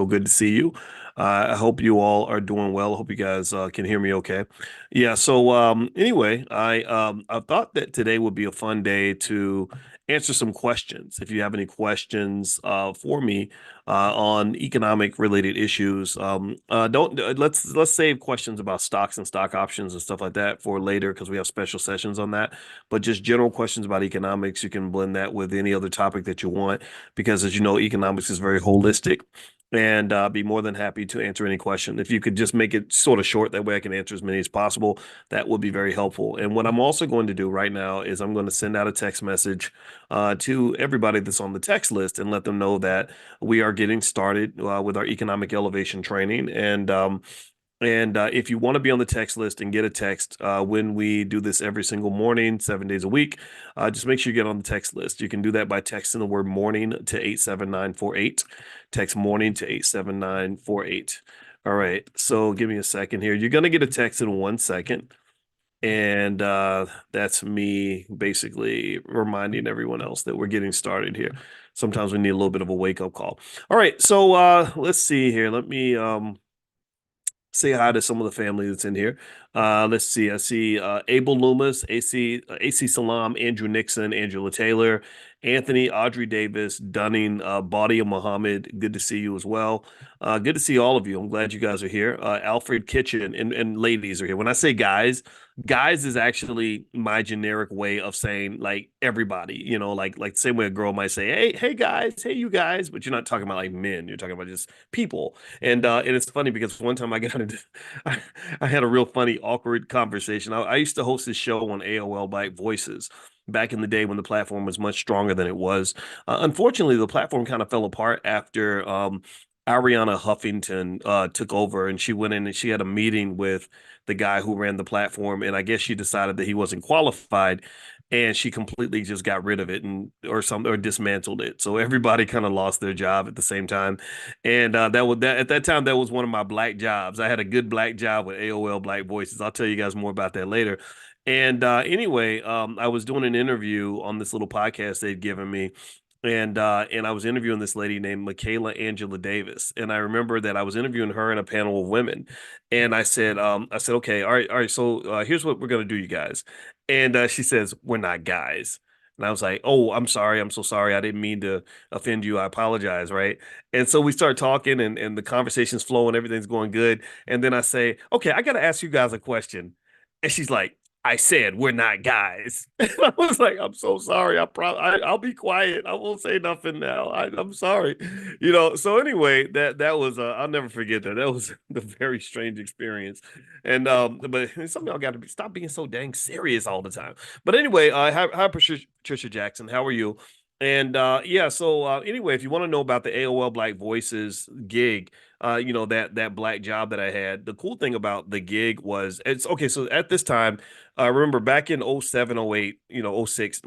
So good to see you. I hope you all are doing well. I hope you guys can hear me okay. Yeah, so anyway, I thought that today would be a fun day to answer some questions. If you have any questions for me on economic related issues, don't let's save questions about stocks and stock options and stuff like that for later because we have special sessions on that. But just general questions about economics, you can blend that with any other topic that you want because, as you know, economics is very holistic. And be more than happy to answer any question. If you could just make it sort of short, that way I can answer as many as possible. That would be very helpful. And what I'm also going to do right now is I'm going to send out a text message to everybody that's on the text list and let them know that we are getting started with our economic elevation training. And if you want to be on the text list and get a text when we do this every single morning, 7 days a week, just make sure you get on the text list. You can do that by texting the word morning to 87948. Text morning to 87948. All right. So give me a second here. You're going to get a text in 1 second. And that's me basically reminding everyone else that we're getting started here. Sometimes we need a little bit of a wake-up call. All right. So let's see here. Let me say hi to some of the family that's in here. Let's see. I see Abel Loomis, AC Salam, Andrew Nixon, Angela Taylor, Anthony, Audrey Davis, Dunning, Badia Muhammad. Good to see you as well. Good to see all of you. I'm glad you guys are here. Alfred Kitchen and ladies are here. When I say guys is actually my generic way of saying like everybody, like the same way a girl might say, hey guys, hey you guys, but you're not talking about like men, you're talking about just people. And it's funny because one time I had a real funny, awkward conversation. I used to host this show on AOL Black Voices back in the day when the platform was much stronger than it was. Unfortunately, the platform kind of fell apart after Ariana Huffington took over, and she went in and she had a meeting with the guy who ran the platform, and I guess she decided that he wasn't qualified, and she completely just got rid of it or dismantled it. So everybody kind of lost their job at the same time, and that at that time that was one of my black jobs. I had a good black job with AOL Black Voices. I'll tell you guys more about that later. And anyway, I was doing an interview on this little podcast they'd given me, and I was interviewing this lady named Michaela Angela Davis, and I remember that I was interviewing her in a panel of women, and I said, okay, all right, so here's what we're gonna do, you guys, and she says, we're not guys. And I was like, oh, I'm sorry. I'm so sorry. I didn't mean to offend you. I apologize. Right. And so we start talking and the conversation's flowing, everything's going good. And then I say, okay, I got to ask you guys a question. And she's like, I said we're not guys. And I was like, I'm so sorry. I'll be quiet. I won't say nothing now. I'm sorry. So anyway, that was I'll never forget that. That was a very strange experience. And but some of y'all got to stop being so dang serious all the time. But anyway, hi Patricia Jackson. How are you? And yeah, so anyway, if you want to know about the AOL Black Voices gig, that black job that I had, the cool thing about the gig was it's okay. So at this time, I remember back in 07, 08, '06,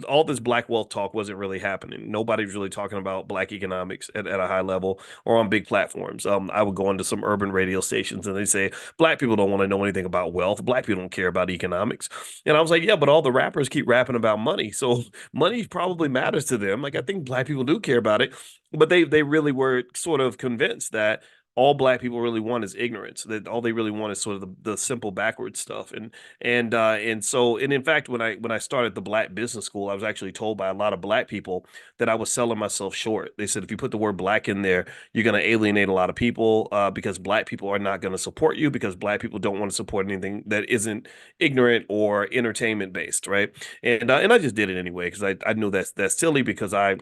all this black wealth talk wasn't really happening. Nobody was really talking about black economics at a high level or on big platforms. I would go into some urban radio stations and they say, black people don't want to know anything about wealth. Black people don't care about economics. And I was like, yeah, but all the rappers keep rapping about money. So money probably matters to them. Like I think black people do care about it, but they really were sort of convinced that all black people really want is ignorance. That all they really want is sort of the simple backwards stuff. And in fact, when I started the Black Business School, I was actually told by a lot of black people that I was selling myself short. They said if you put the word black in there, you're going to alienate a lot of people because black people are not going to support you because black people don't want to support anything that isn't ignorant or entertainment based, right? And I just did it anyway because I knew that's silly because I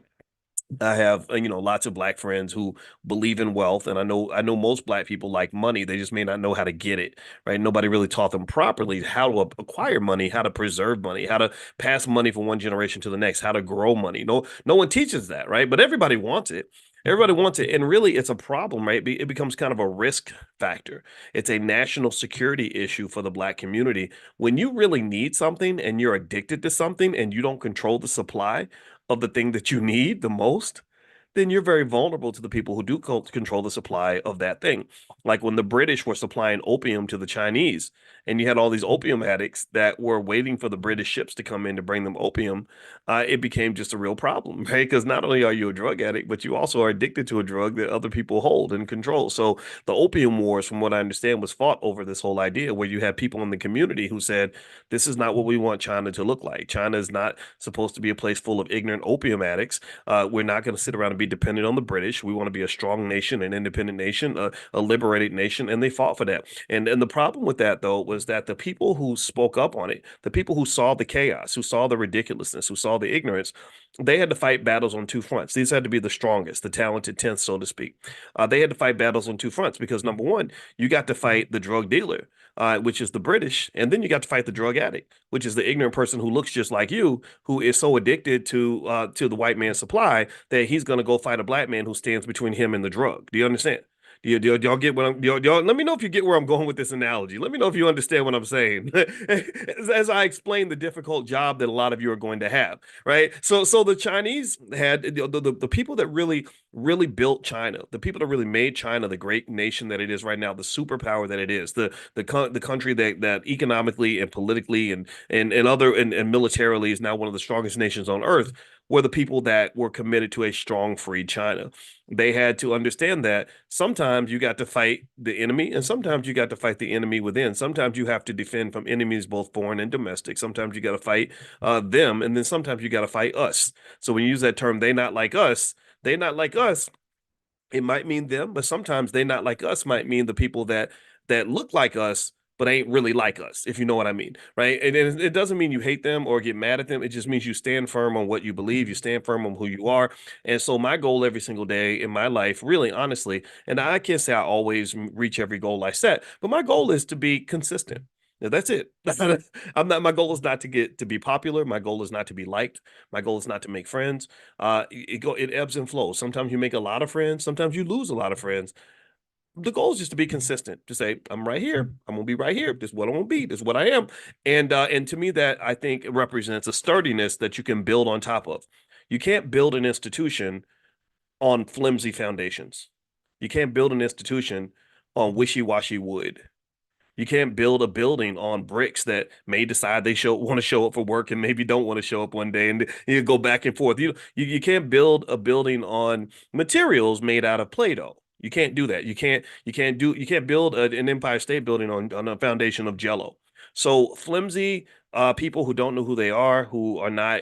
have lots of black friends who believe in wealth, and I know most black people like money. They just may not know how to get it, right? Nobody really taught them properly how to acquire money, how to preserve money, how to pass money from one generation to the next, how to grow money. No one teaches that, right? But everybody wants it. Everybody wants it, and really, it's a problem, right? It becomes kind of a risk factor. It's a national security issue for the black community. When you really need something and you're addicted to something and you don't control the supply of the thing that you need the most, then you're very vulnerable to the people who do control the supply of that thing. Like when the British were supplying opium to the Chinese, and you had all these opium addicts that were waiting for the British ships to come in to bring them opium, it became just a real problem, right? Because not only are you a drug addict, but you also are addicted to a drug that other people hold and control. So the opium wars, from what I understand, was fought over this whole idea where you had people in the community who said, this is not what we want China to look like. China is not supposed to be a place full of ignorant opium addicts. We're not going to sit around and be dependent on the British. We want to be a strong nation, an independent nation, a liberated nation, and they fought for that. And the problem with that though was that the people who spoke up on it, the people who saw the chaos, who saw the ridiculousness, who saw the ignorance, they had to fight battles on two fronts. These had to be the strongest, the talented tenth, so to speak. They had to fight battles on two fronts because number one, you got to fight the drug dealer, which is the British, and then you got to fight the drug addict, which is the ignorant person who looks just like you, who is so addicted to the white man's supply that he's going to go fight a black man who stands between him and the drug. Do you understand? Y'all get what I'm y'all, let me know if you get where I'm going with this analogy. Let me know if you understand what I'm saying as I explain the difficult job that a lot of you are going to have, right? So the Chinese had the people that really built China, the people that really made China the great nation that it is right now, the superpower that it is, the country that economically and politically and militarily is now one of the strongest nations on earth, were the people that were committed to a strong free China. They had to understand that sometimes you got to fight the enemy and sometimes you got to fight the enemy within. Sometimes you have to defend from enemies, both foreign and domestic. Sometimes you got to fight them, and then sometimes you got to fight us. So when you use that term, they not like us, it might mean them, but sometimes they not like us might mean the people that look like us but ain't really like us, if you know what I mean, right? And it doesn't mean you hate them or get mad at them. It just means you stand firm on what you believe, you stand firm on who you are. And so my goal every single day in my life, really honestly, and I can't say I always reach every goal I set, but my goal is to be consistent. Now, that's it. I'm not. My goal is not to get to be popular. My goal is not to be liked. My goal is not to make friends. It ebbs and flows. Sometimes you make a lot of friends. Sometimes you lose a lot of friends. The goal is just to be consistent, to say, I'm right here. I'm gonna be right here. This is what I'm gonna be. This is what I am. And to me, that I think represents a sturdiness that you can build on top of. You can't build an institution on flimsy foundations. You can't build an institution on wishy-washy wood. You can't build a building on bricks that may decide they want to show up for work and maybe don't want to show up one day, and you go back and forth. You can't build a building on materials made out of Play-Doh. You can't do that. You can't build an Empire State Building on a foundation of Jello. So flimsy people who don't know who they are, who are not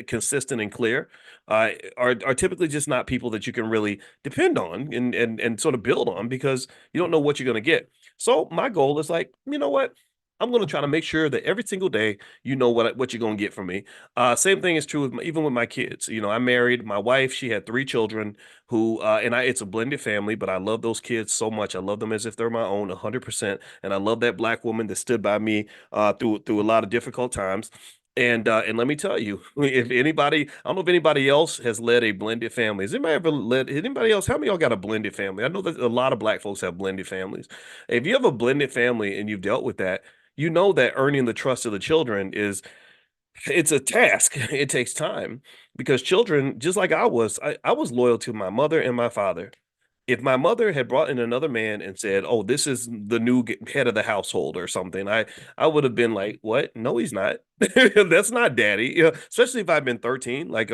consistent and clear, are typically just not people that you can really depend on and sort of build on, because you don't know what you're going to get. So my goal is like, you know what? I'm going to try to make sure that every single day you know what you're going to get from me. Same thing is true with even with my kids. You know, I married my wife. She had three children who, it's a blended family, but I love those kids so much. I love them as if they're my own 100%. And I love that black woman that stood by me through a lot of difficult times. And let me tell you, if anybody, I don't know if anybody else has led a blended family. Has anybody ever led anybody else? How many of y'all got a blended family? I know that a lot of black folks have blended families. If you have a blended family and you've dealt with that, you know that earning the trust of the children it's a task. It takes time, because children, just like I was loyal to my mother and my father. If my mother had brought in another man and said, "Oh, this is the new head of the household" or something, I would have been like, "What? No, he's not. That's not daddy." You know, especially if I've been 13. Like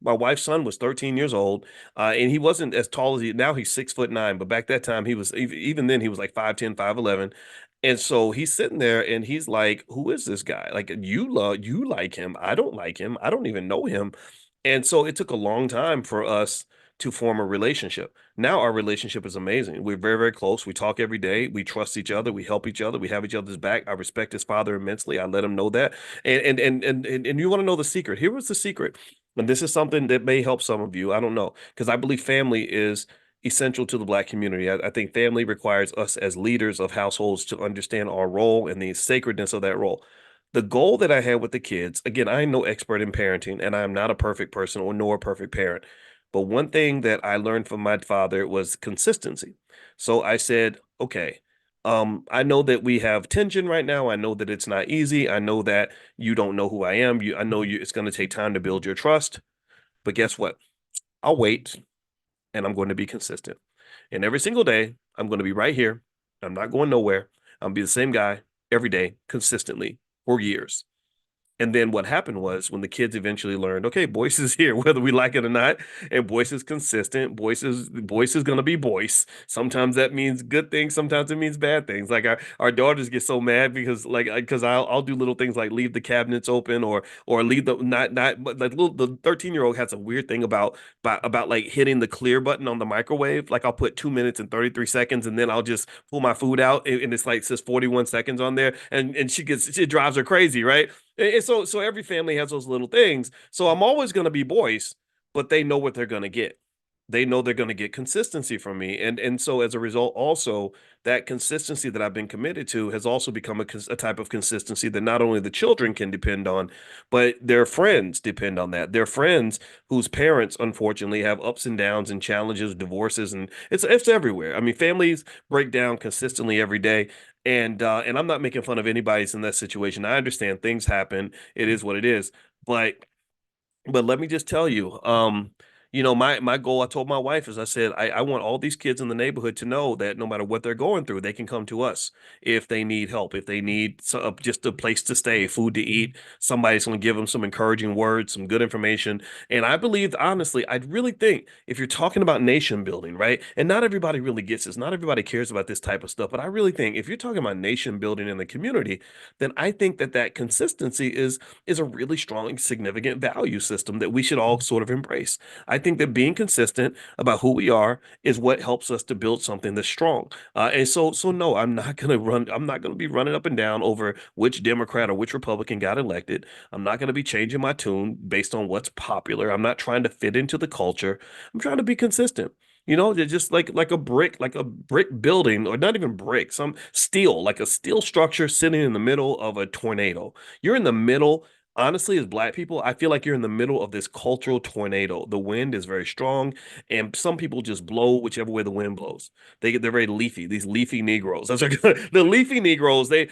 my wife's son was 13 years old, and he wasn't as tall as he now. He's 6'9", but back that time he was even then he was like 5'10", 5'11". And so he's sitting there and he's like, "Who is this guy? Like you like him? I don't like him. I don't even know him." And so it took a long time for us to form a relationship. Now our relationship is amazing. We're very, very close. We talk every day. We trust each other. We help each other. We have each other's back. I respect his father immensely. I let him know that. And you want to know the secret. Here was the secret. And this is something that may help some of you. I don't know. Because I believe family is essential to the black community. I think family requires us as leaders of households to understand our role and the sacredness of that role. The goal that I had with the kids, again, I am no expert in parenting and I'm not a perfect person or nor a perfect parent. But one thing that I learned from my father was consistency. So I said, okay, I know that we have tension right now. I know that it's not easy. I know that you don't know who I am. I know it's going to take time to build your trust. But guess what? I'll wait and I'm going to be consistent. And every single day, I'm going to be right here. I'm not going nowhere. I'm going to be the same guy every day, consistently for years. And then what happened was when the kids eventually learned, okay, Boyce is here, whether we like it or not, and Boyce is consistent. Boyce is gonna be Boyce. Sometimes that means good things, sometimes it means bad things. Like our daughters get so mad because because I'll do little things like leave the cabinets open or leave the not but like little the 13-year-old has a weird thing about like hitting the clear button on the microwave. Like I'll put 2 minutes and 33 seconds and then I'll just pull my food out and it's like says 41 seconds on there and she drives her crazy, right? And so every family has those little things. So I'm always going to be Boyce, but they know what they're going to get. They know they're going to get consistency from me. And so as a result, also that consistency that I've been committed to has also become a type of consistency that not only the children can depend on, but their friends depend on that. Their friends whose parents unfortunately have ups and downs and challenges, divorces, and it's everywhere. I mean, families break down consistently every day. And I'm not making fun of anybody's in that situation. I understand things happen. It is what it is. But let me just tell you, my goal, I told my wife, is I said, I want all these kids in the neighborhood to know that no matter what they're going through, they can come to us if they need help, if they need just a place to stay, food to eat. Somebody's going to give them some encouraging words, some good information. And I believe, honestly, I really think if you're talking about nation building, right? And not everybody really gets this, not everybody cares about this type of stuff, but I really think if you're talking about nation building in the community, then I think that consistency is a really strong, significant value system that we should all sort of embrace. I think that being consistent about who we are is what helps us to build something that's strong. And so no, I'm not going to run. I'm not going to be running up and down over which Democrat or which Republican got elected. I'm not going to be changing my tune based on what's popular. I'm not trying to fit into the culture. I'm trying to be consistent. They're just like a brick building, or not even brick, some steel, like a steel structure sitting in the middle of a tornado. You're in the middle. Honestly, as Black people, I feel like you're in the middle of this cultural tornado. The wind is very strong, and some people just blow whichever way the wind blows. They're very leafy. These leafy Negroes. That's what, the leafy Negroes. When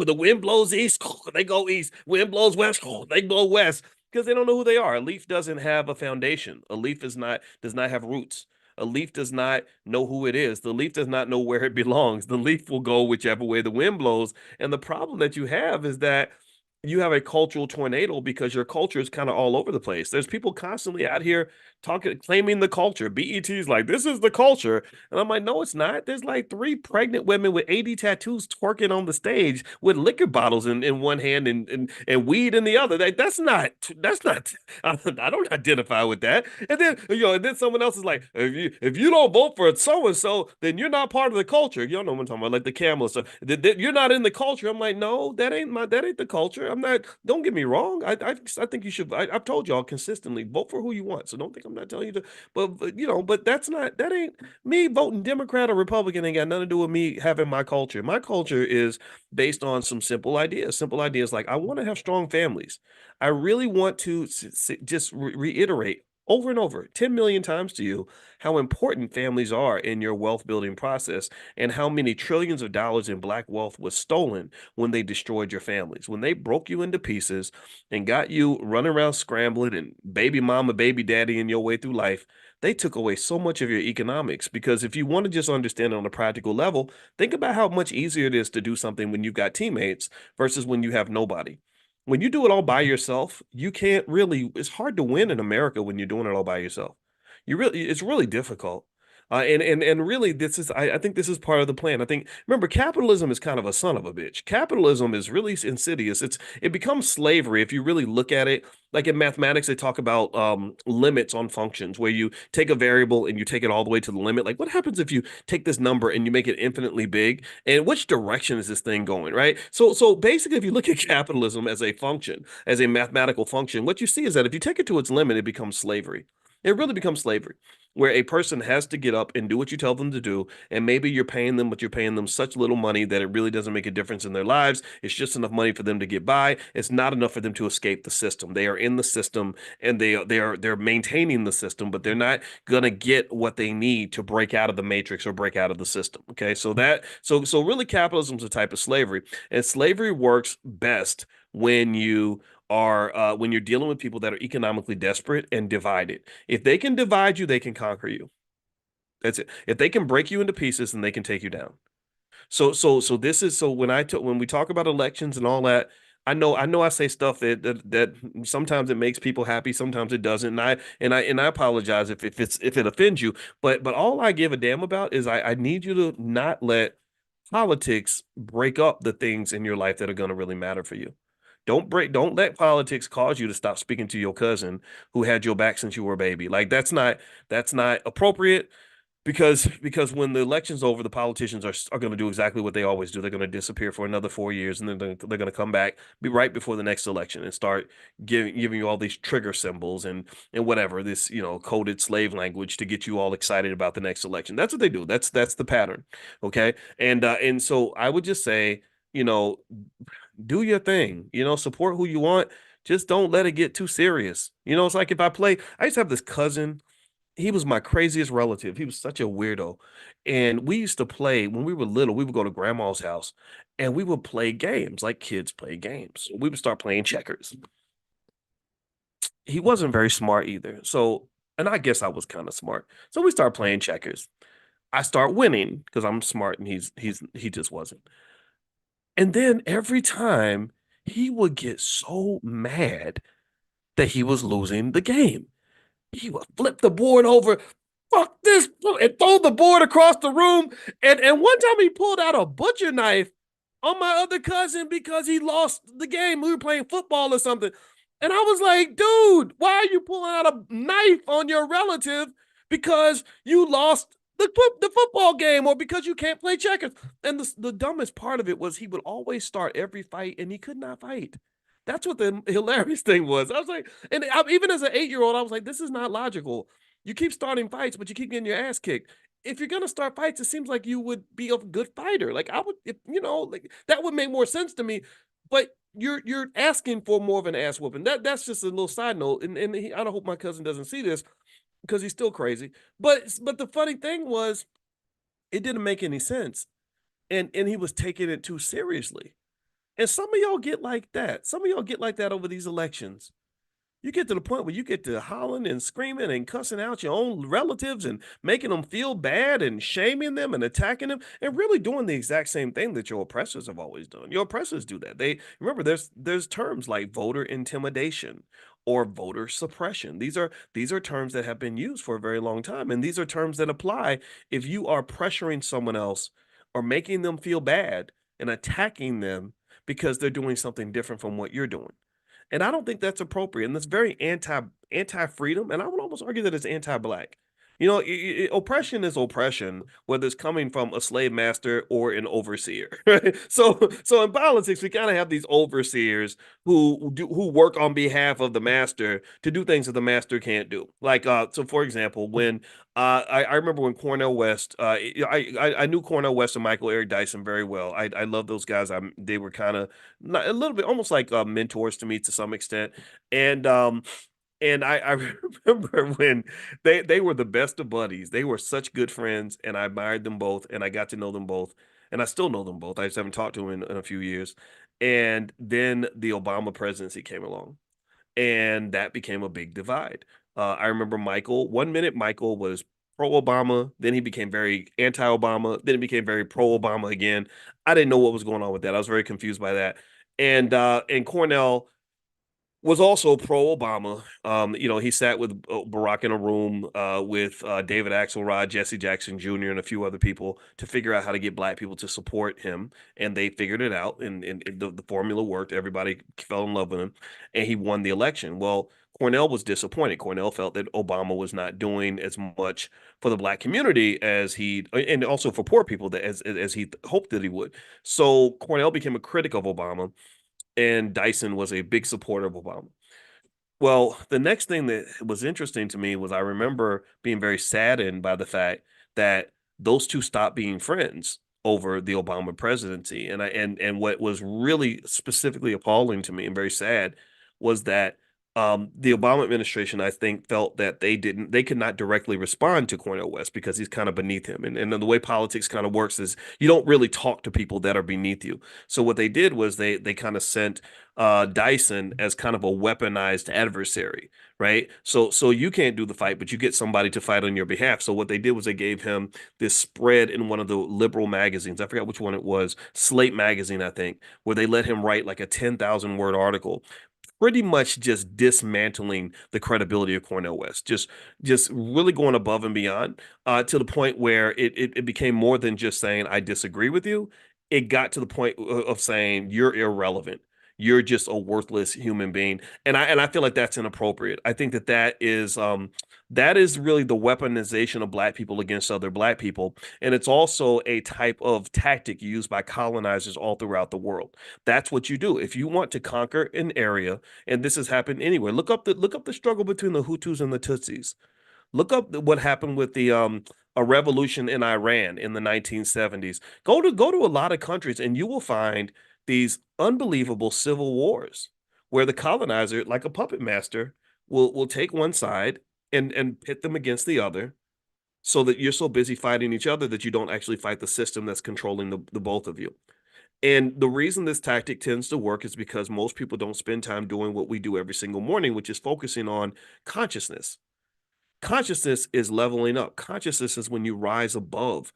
the wind blows east, they go east. Wind blows west, they blow west because they don't know who they are. A leaf doesn't have a foundation. A leaf does not have roots. A leaf does not know who it is. The leaf does not know where it belongs. The leaf will go whichever way the wind blows. And the problem that you have is that you have a cultural tornado because your culture is kind of all over the place. There's people constantly out here talking, claiming the culture. BET's like, this is the culture. And I'm like, no, it's not. There's like three pregnant women with 80 tattoos twerking on the stage with liquor bottles in one hand and weed in the other. That's not, I don't identify with that. And then someone else is like, if you don't vote for so and so, then you're not part of the culture. You don't know what I'm talking about, like the camel stuff. You're not in the culture. I'm like, no, that ain't the culture. I'm not. Don't get me wrong. I think you should. I've told y'all consistently vote for who you want. So don't think I'm not telling you to. But that ain't me voting Democrat or Republican. Ain't got nothing to do with me having my culture. My culture is based on some simple ideas. Simple ideas like I want to have strong families. I really want to just reiterate over and over 10 million times to you how important families are in your wealth building process and how many trillions of dollars in Black wealth was stolen when they destroyed your families, when they broke you into pieces and got you running around scrambling and baby mama, baby daddy in your way through life. They took away so much of your economics because if you want to just understand it on a practical level, think about how much easier it is to do something when you've got teammates versus when you have nobody. When you do it all by yourself, you can't really, it's hard to win in America when you're doing it all by yourself. It's really difficult. And really, I think this is part of the plan. I think, remember, capitalism is kind of a son of a bitch. Capitalism is really insidious. It becomes slavery if you really look at it. Like in mathematics, they talk about limits on functions, where you take a variable and you take it all the way to the limit. Like, what happens if you take this number and you make it infinitely big? And which direction is this thing going, right? So basically, if you look at capitalism as a function, as a mathematical function, what you see is that if you take it to its limit, it becomes slavery. It really becomes slavery, where a person has to get up and do what you tell them to do. And maybe you're paying them, but you're paying them such little money that it really doesn't make a difference in their lives. It's just enough money for them to get by. It's not enough for them to escape the system. They are in the system and they're maintaining the system, but they're not gonna get what they need to break out of the matrix or break out of the system. Okay. So really capitalism is a type of slavery. And slavery works best when you are when you're dealing with people that are economically desperate and divided. If they can divide you, they can conquer you. That's it. If they can break you into pieces, then they can take you down. So this is so when we talk about elections and all that, I know I say stuff that sometimes it makes people happy, sometimes it doesn't. And I apologize if it offends you, but all I give a damn about is I need you to not let politics break up the things in your life that are going to really matter for you. Don't let politics cause you to stop speaking to your cousin who had your back since you were a baby. Like that's not appropriate because when the election's over, the politicians are going to do exactly what they always do. They're going to disappear for another 4 years, and then they're going to come back, be right before the next election, and start giving you all these trigger symbols and whatever this coded slave language to get you all excited about the next election. That's what they do. That's the pattern. Okay, and so I would just say, you know, do your thing. Support who you want. Just don't let it get too serious. It's like if I used to have this cousin. He was my craziest relative. He was such a weirdo. And we used to play when we were little, we would go to grandma's house and we would play games like kids play games. We would start playing checkers. He wasn't very smart either. So, and I guess I was kind of smart. So we start playing checkers. I start winning because I'm smart and he just wasn't. And then every time he would get so mad that he was losing the game. He would flip the board over, fuck this, and throw the board across the room. And one time he pulled out a butcher knife on my other cousin because he lost the game. We were playing football or something. And I was like, dude, why are you pulling out a knife on your relative because you lost the football game or because you can't play checkers? And the dumbest part of it was he would always start every fight and he could not fight. That's what the hilarious thing was. I was like, and even as an 8-year-old, I was like, this is not logical. You keep starting fights, but you keep getting your ass kicked. If you're gonna start fights, it seems like you would be a good fighter. Like I would, if like that would make more sense to me. But you're asking for more of an ass whooping. That's just a little side note. And I don't hope my cousin doesn't see this because he's still crazy. But the funny thing was, it didn't make any sense, and he was taking it too seriously. And some of y'all get like that. Some of y'all get like that over these elections. You get to the point where you get to hollering and screaming and cussing out your own relatives and making them feel bad and shaming them and attacking them and really doing the exact same thing that your oppressors have always done. Your oppressors do that. They remember there's terms like voter intimidation or voter suppression. These are terms that have been used for a very long time, and these are terms that apply if you are pressuring someone else or making them feel bad and attacking them because they're doing something different from what you're doing. And I don't think that's appropriate. And that's very anti-freedom. And I would almost argue that it's anti-black. Oppression is oppression, whether it's coming from a slave master or an overseer. Right? So in politics, we kind of have these overseers who work on behalf of the master to do things that the master can't do. Like so, for example, when I remember when Cornell West, I knew Cornell West and Michael Eric Dyson very well. I love those guys. They were kind of a little bit almost like mentors to me to some extent, and I remember when they were the best of buddies. They were such good friends, and I admired them both, and I got to know them both, and I still know them both. I just haven't talked to them in a few years. And then the Obama presidency came along, and that became a big divide. I remember Michael. One minute Michael was pro-Obama, then he became very anti-Obama, then he became very pro-Obama again. I didn't know what was going on with that. I was very confused by that. And Cornell was also pro-Obama. He sat with Barack in a room with David Axelrod, Jesse Jackson Jr., and a few other people to figure out how to get black people to support him. And they figured it out, and the formula worked. Everybody fell in love with him, and he won the election. Well, Cornell was disappointed. Cornell felt that Obama was not doing as much for the black community and also for poor people as he hoped that he would. So Cornell became a critic of Obama, and Dyson was a big supporter of Obama. Well, the next thing that was interesting to me was I remember being very saddened by the fact that those two stopped being friends over the Obama presidency. And what was really specifically appalling to me and very sad was that The Obama administration, I think, felt that they could not directly respond to Cornel West because he's kind of beneath him. And the way politics kind of works is you don't really talk to people that are beneath you. So what they did was they kind of sent Dyson as kind of a weaponized adversary, right? So you can't do the fight, but you get somebody to fight on your behalf. So what they did was they gave him this spread in one of the liberal magazines. I forgot which one it was, Slate magazine, I think, where they let him write like a 10,000 word article pretty much just dismantling the credibility of Cornel West, just really going above and beyond to the point where it became more than just saying I disagree with you. It got to the point of saying you're irrelevant. You're just a worthless human being, and I feel like that's inappropriate. I think that is really the weaponization of black people against other black people, and it's also a type of tactic used by colonizers all throughout the world. That's what you do if you want to conquer an area, and this has happened anywhere. Look up the struggle between the Hutus and the Tutsis. Look up what happened with the a revolution in Iran in the 1970s. Go to a lot of countries and you will find these unbelievable civil wars where the colonizer, like a puppet master, will take one side and pit them against the other so that you're so busy fighting each other that you don't actually fight the system that's controlling the both of you. And the reason this tactic tends to work is because most people don't spend time doing what we do every single morning, which is focusing on consciousness. Consciousness is leveling up. Consciousness is when you rise above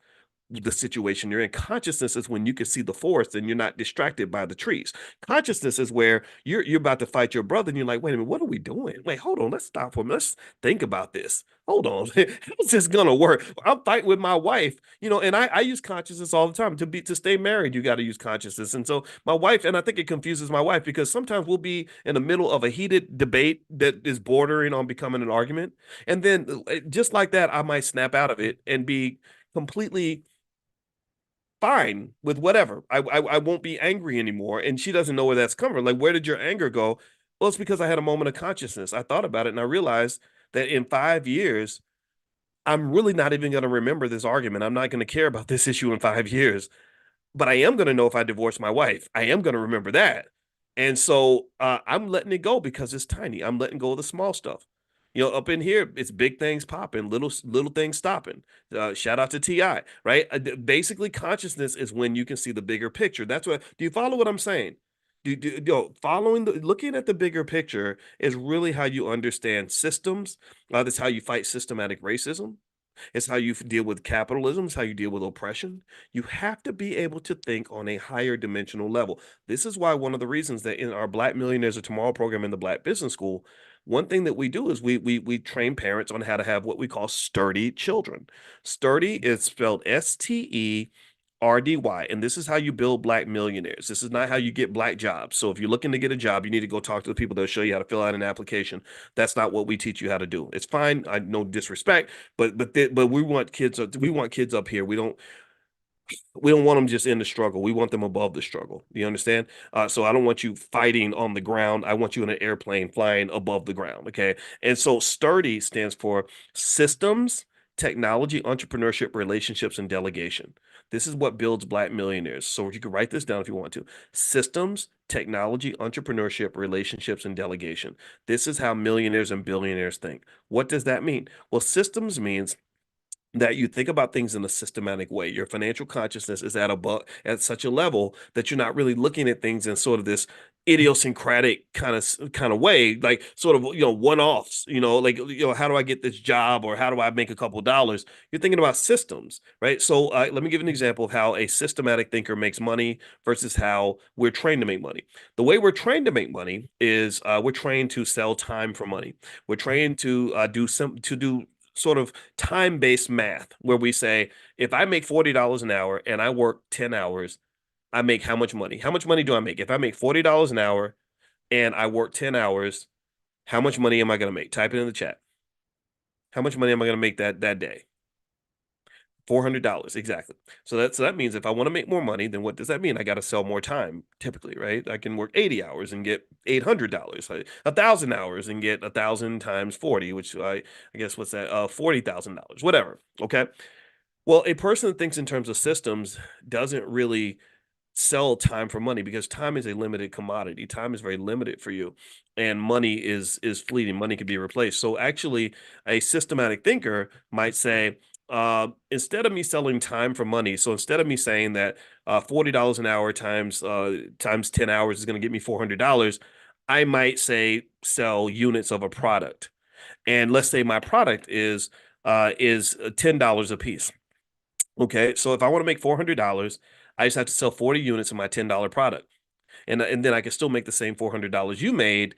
the situation you're in. Consciousness is when you can see the forest and you're not distracted by the trees. Consciousness is where you're about to fight your brother and you're like, wait a minute, what are we doing? Wait, hold on, let's stop for a minute. Let's think about this. Hold on, how's this gonna work? I'm fighting with my wife, and I use consciousness all the time. To stay married, you got to use consciousness. And so my wife, and I think it confuses my wife because sometimes we'll be in the middle of a heated debate that is bordering on becoming an argument, and then just like that, I might snap out of it and be completely fine with whatever. I won't be angry anymore. And she doesn't know where that's coming from. Like, where did your anger go? Well, it's because I had a moment of consciousness. I thought about it and I realized that in 5 years, I'm really not even going to remember this argument. I'm not going to care about this issue in 5 years, but I am going to know if I divorce my wife. I am going to remember that. And so I'm letting it go because it's tiny. I'm letting go of the small stuff. Up in here, it's big things popping, little things stopping. Shout out to Ti, right? Basically, consciousness is when you can see the bigger picture. That's what. Do you follow what I'm saying? Following looking at the bigger picture is really how you understand systems. That's how you fight systematic racism. It's how you deal with capitalism. It's how you deal with oppression. You have to be able to think on a higher dimensional level. This is why one of the reasons that in our Black Millionaires of Tomorrow program in the Black Business School, one thing that we do is we train parents on how to have what we call sturdy children. Sturdy is spelled STERDY, and this is how you build black millionaires. This is not how you get black jobs. So if you're looking to get a job, you need to go talk to the people that'll show you how to fill out an application. That's not what we teach you how to do. It's fine. I no disrespect, but we want kids up here. We don't want them just in the struggle. We want them above the struggle. You understand? So I don't want you fighting on the ground. I want you in an airplane flying above the ground. Okay. And so sturdy stands for systems, technology, entrepreneurship, relationships, and delegation. This is what builds black millionaires. So you can write this down if you want to. Systems, technology, entrepreneurship, relationships, and delegation. This is how millionaires and billionaires think. What does that mean? Well, systems means that you think about things in a systematic way. Your financial consciousness is at such a level that you're not really looking at things in sort of this idiosyncratic kind of way, like sort of one-offs, like how do I get this job or how do I make a couple of dollars? You're thinking about systems, right? So let me give an example of how a systematic thinker makes money versus how we're trained to make money. The way we're trained to make money is we're trained to sell time for money. We're trained to do sort of time-based math where we say, if I make $40 an hour and I work 10 hours, I make how much money? How much money do I make? If I make $40 an hour and I work 10 hours, how much money am I going to make? Type it in the chat. How much money am I going to make that day? $400 exactly. So that means if I want to make more money, then what does that mean? I got to sell more time typically, right? I can work 80 hours and get $800. 1,000 hours and get 1,000 times 40, which I guess what's that? $40,000, whatever. Okay. Well, a person that thinks in terms of systems doesn't really sell time for money, because time is a limited commodity. Time is very limited for you, and money is fleeting. Money can be replaced. So actually, a systematic thinker might say, instead of me selling time for money, so instead of me saying that $40 an hour times 10 hours is going to get me $400, I might say sell units of a product. And let's say my product is $10 a piece. Okay, so if I want to make $400, I just have to sell 40 units of my $10 product, and then I can still make the same $400 you made,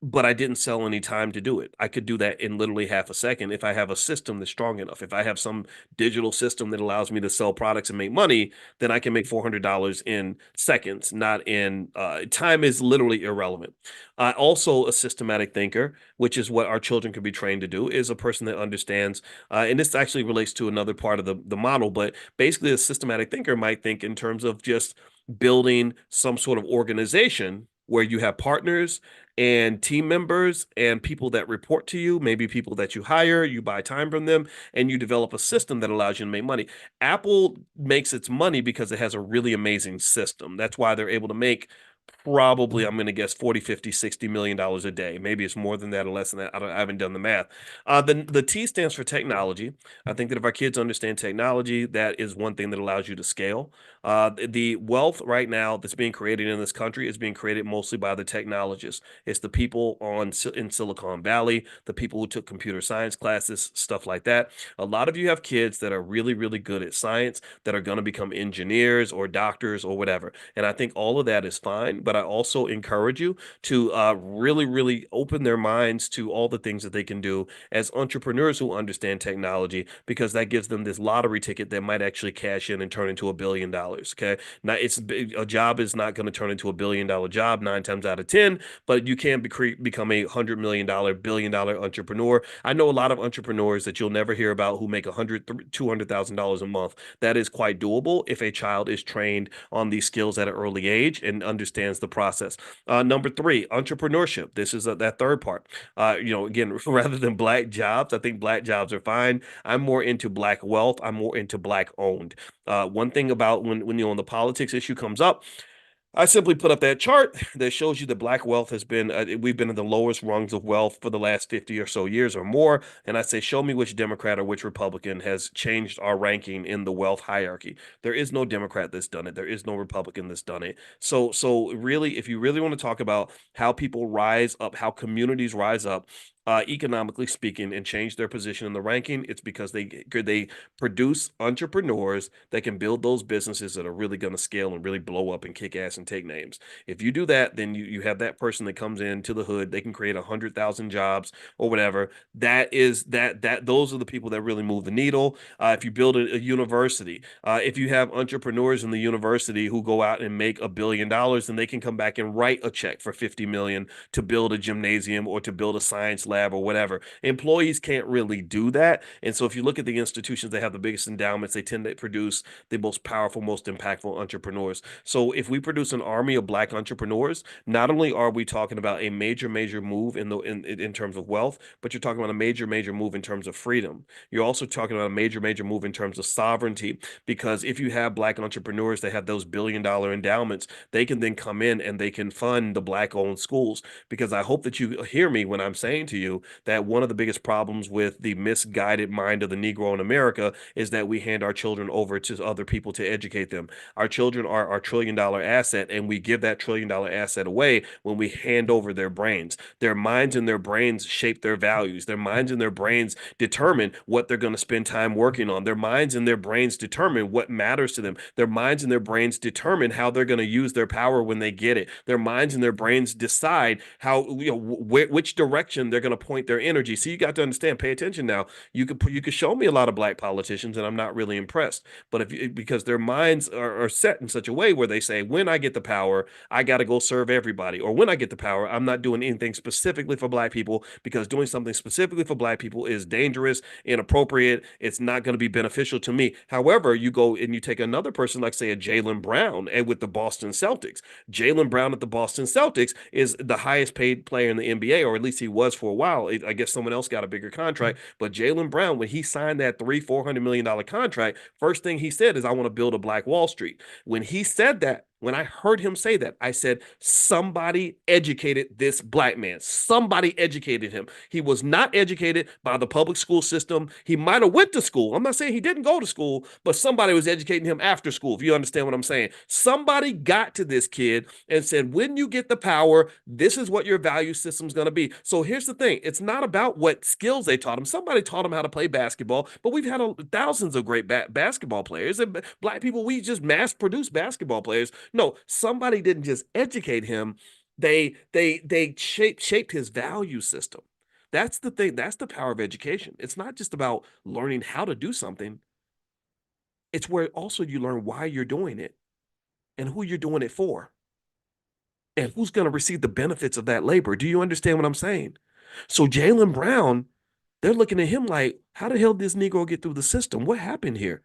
but I didn't sell any time to do it. I could do that in literally half a second if I have a system that's strong enough. If I have some digital system that allows me to sell products and make money, then I can make $400 in seconds, not in time is literally irrelevant. Also, a systematic thinker, which is what our children can be trained to do, is a person that understands, and this actually relates to another part of the model, but basically a systematic thinker might think in terms of just building some sort of organization where you have partners and team members and people that report to you, maybe people that you hire, you buy time from them, and you develop a system that allows you to make money. Apple makes its money because it has a really amazing system. That's why they're able to make probably, I'm going to guess, 40, 50, $60 million a day. Maybe it's more than that or less than that. I haven't done the math. The T stands for technology. I think that if our kids understand technology, that is one thing that allows you to scale. The wealth right now that's being created in this country is being created mostly by the technologists. It's the people in Silicon Valley, the people who took computer science classes, stuff like that. A lot of you have kids that are really, really good at science that are going to become engineers or doctors or whatever. And I think all of that is fine, but I also encourage you to really, really open their minds to all the things that they can do as entrepreneurs who understand technology, because that gives them this lottery ticket that might actually cash in and turn into $1 billion. Okay. Now, a job is not going to turn into $1 billion job 9 times out of 10, but you can become a $100 million, $1 billion entrepreneur. I know a lot of entrepreneurs that you'll never hear about who make $200,000 a month. That is quite doable if a child is trained on these skills at an early age and understands the process. Number three, entrepreneurship. This is that third part. Again, rather than black jobs, I think black jobs are fine. I'm more into black wealth. I'm more into black owned. One thing about when the politics issue comes up, I simply put up that chart that shows you that black wealth has been, we've been in the lowest rungs of wealth for the last 50 or so years or more. And I say, show me which Democrat or which Republican has changed our ranking in the wealth hierarchy. There is no Democrat that's done it. There is no Republican that's done it. So really, if you really want to talk about how people rise up, how communities rise up, economically speaking, and change their position in the ranking, it's because they produce entrepreneurs that can build those businesses that are really going to scale and really blow up and kick ass and take names. If you do that, then you have that person that comes into the hood. They can create 100,000 jobs or whatever. Those are the people that really move the needle. If you build a university, if you have entrepreneurs in the university who go out and make $1 billion, then they can come back and write a check for 50 million to build a gymnasium or to build a science lab or whatever. Employees can't really do that. And so if you look at the institutions that have the biggest endowments, they tend to produce the most powerful, most impactful entrepreneurs. So if we produce an army of black entrepreneurs, not only are we talking about a major, major move in terms of wealth, but you're talking about a major, major move in terms of freedom. You're also talking about a major, major move in terms of sovereignty, because if you have black entrepreneurs that have those billion-dollar endowments, they can then come in and they can fund the black-owned schools. Because I hope that you hear me when I'm saying to you that one of the biggest problems with the misguided mind of the Negro in America is that we hand our children over to other people to educate them. Our children are our trillion-dollar asset, and we give that trillion-dollar asset away when we hand over their brains. Their minds and their brains shape their values. Their minds and their brains determine what they're going to spend time working on. Their minds and their brains determine what matters to them. Their minds and their brains determine how they're going to use their power when they get it. Their minds and their brains decide how, which direction they're going to point their energy. So you got to understand, pay attention now. You could show me a lot of black politicians and I'm not really impressed. But because their minds are set in such a way where they say, when I get the power, I got to go serve everybody. Or when I get the power, I'm not doing anything specifically for black people, because doing something specifically for black people is dangerous, inappropriate. It's not going to be beneficial to me. However, you go and you take another person like, say, a Jaylen Brown and with the Boston Celtics. Jaylen Brown at the Boston Celtics is the highest paid player in the NBA, or at least he was for a while. I guess someone else got a bigger contract, but Jaylen Brown, when he signed that $400 million contract, first thing he said is, I want to build a black Wall Street. When he said that, When I heard him say that, I said, somebody educated this black man. Somebody educated him. He was not educated by the public school system. He might have went to school. I'm not saying he didn't go to school, but somebody was educating him after school, if you understand what I'm saying. Somebody got to this kid and said, when you get the power, this is what your value system is going to be. So here's the thing. It's not about what skills they taught him. Somebody taught him how to play basketball, but we've had thousands of great basketball players. And black people, we just mass produce basketball players. No, somebody didn't just educate him. They shaped his value system. That's the thing. That's the power of education. It's not just about learning how to do something. It's where also you learn why you're doing it and who you're doing it for and who's going to receive the benefits of that labor. Do you understand what I'm saying? So Jaylen Brown, they're looking at him like, how the hell did this Negro get through the system? What happened here?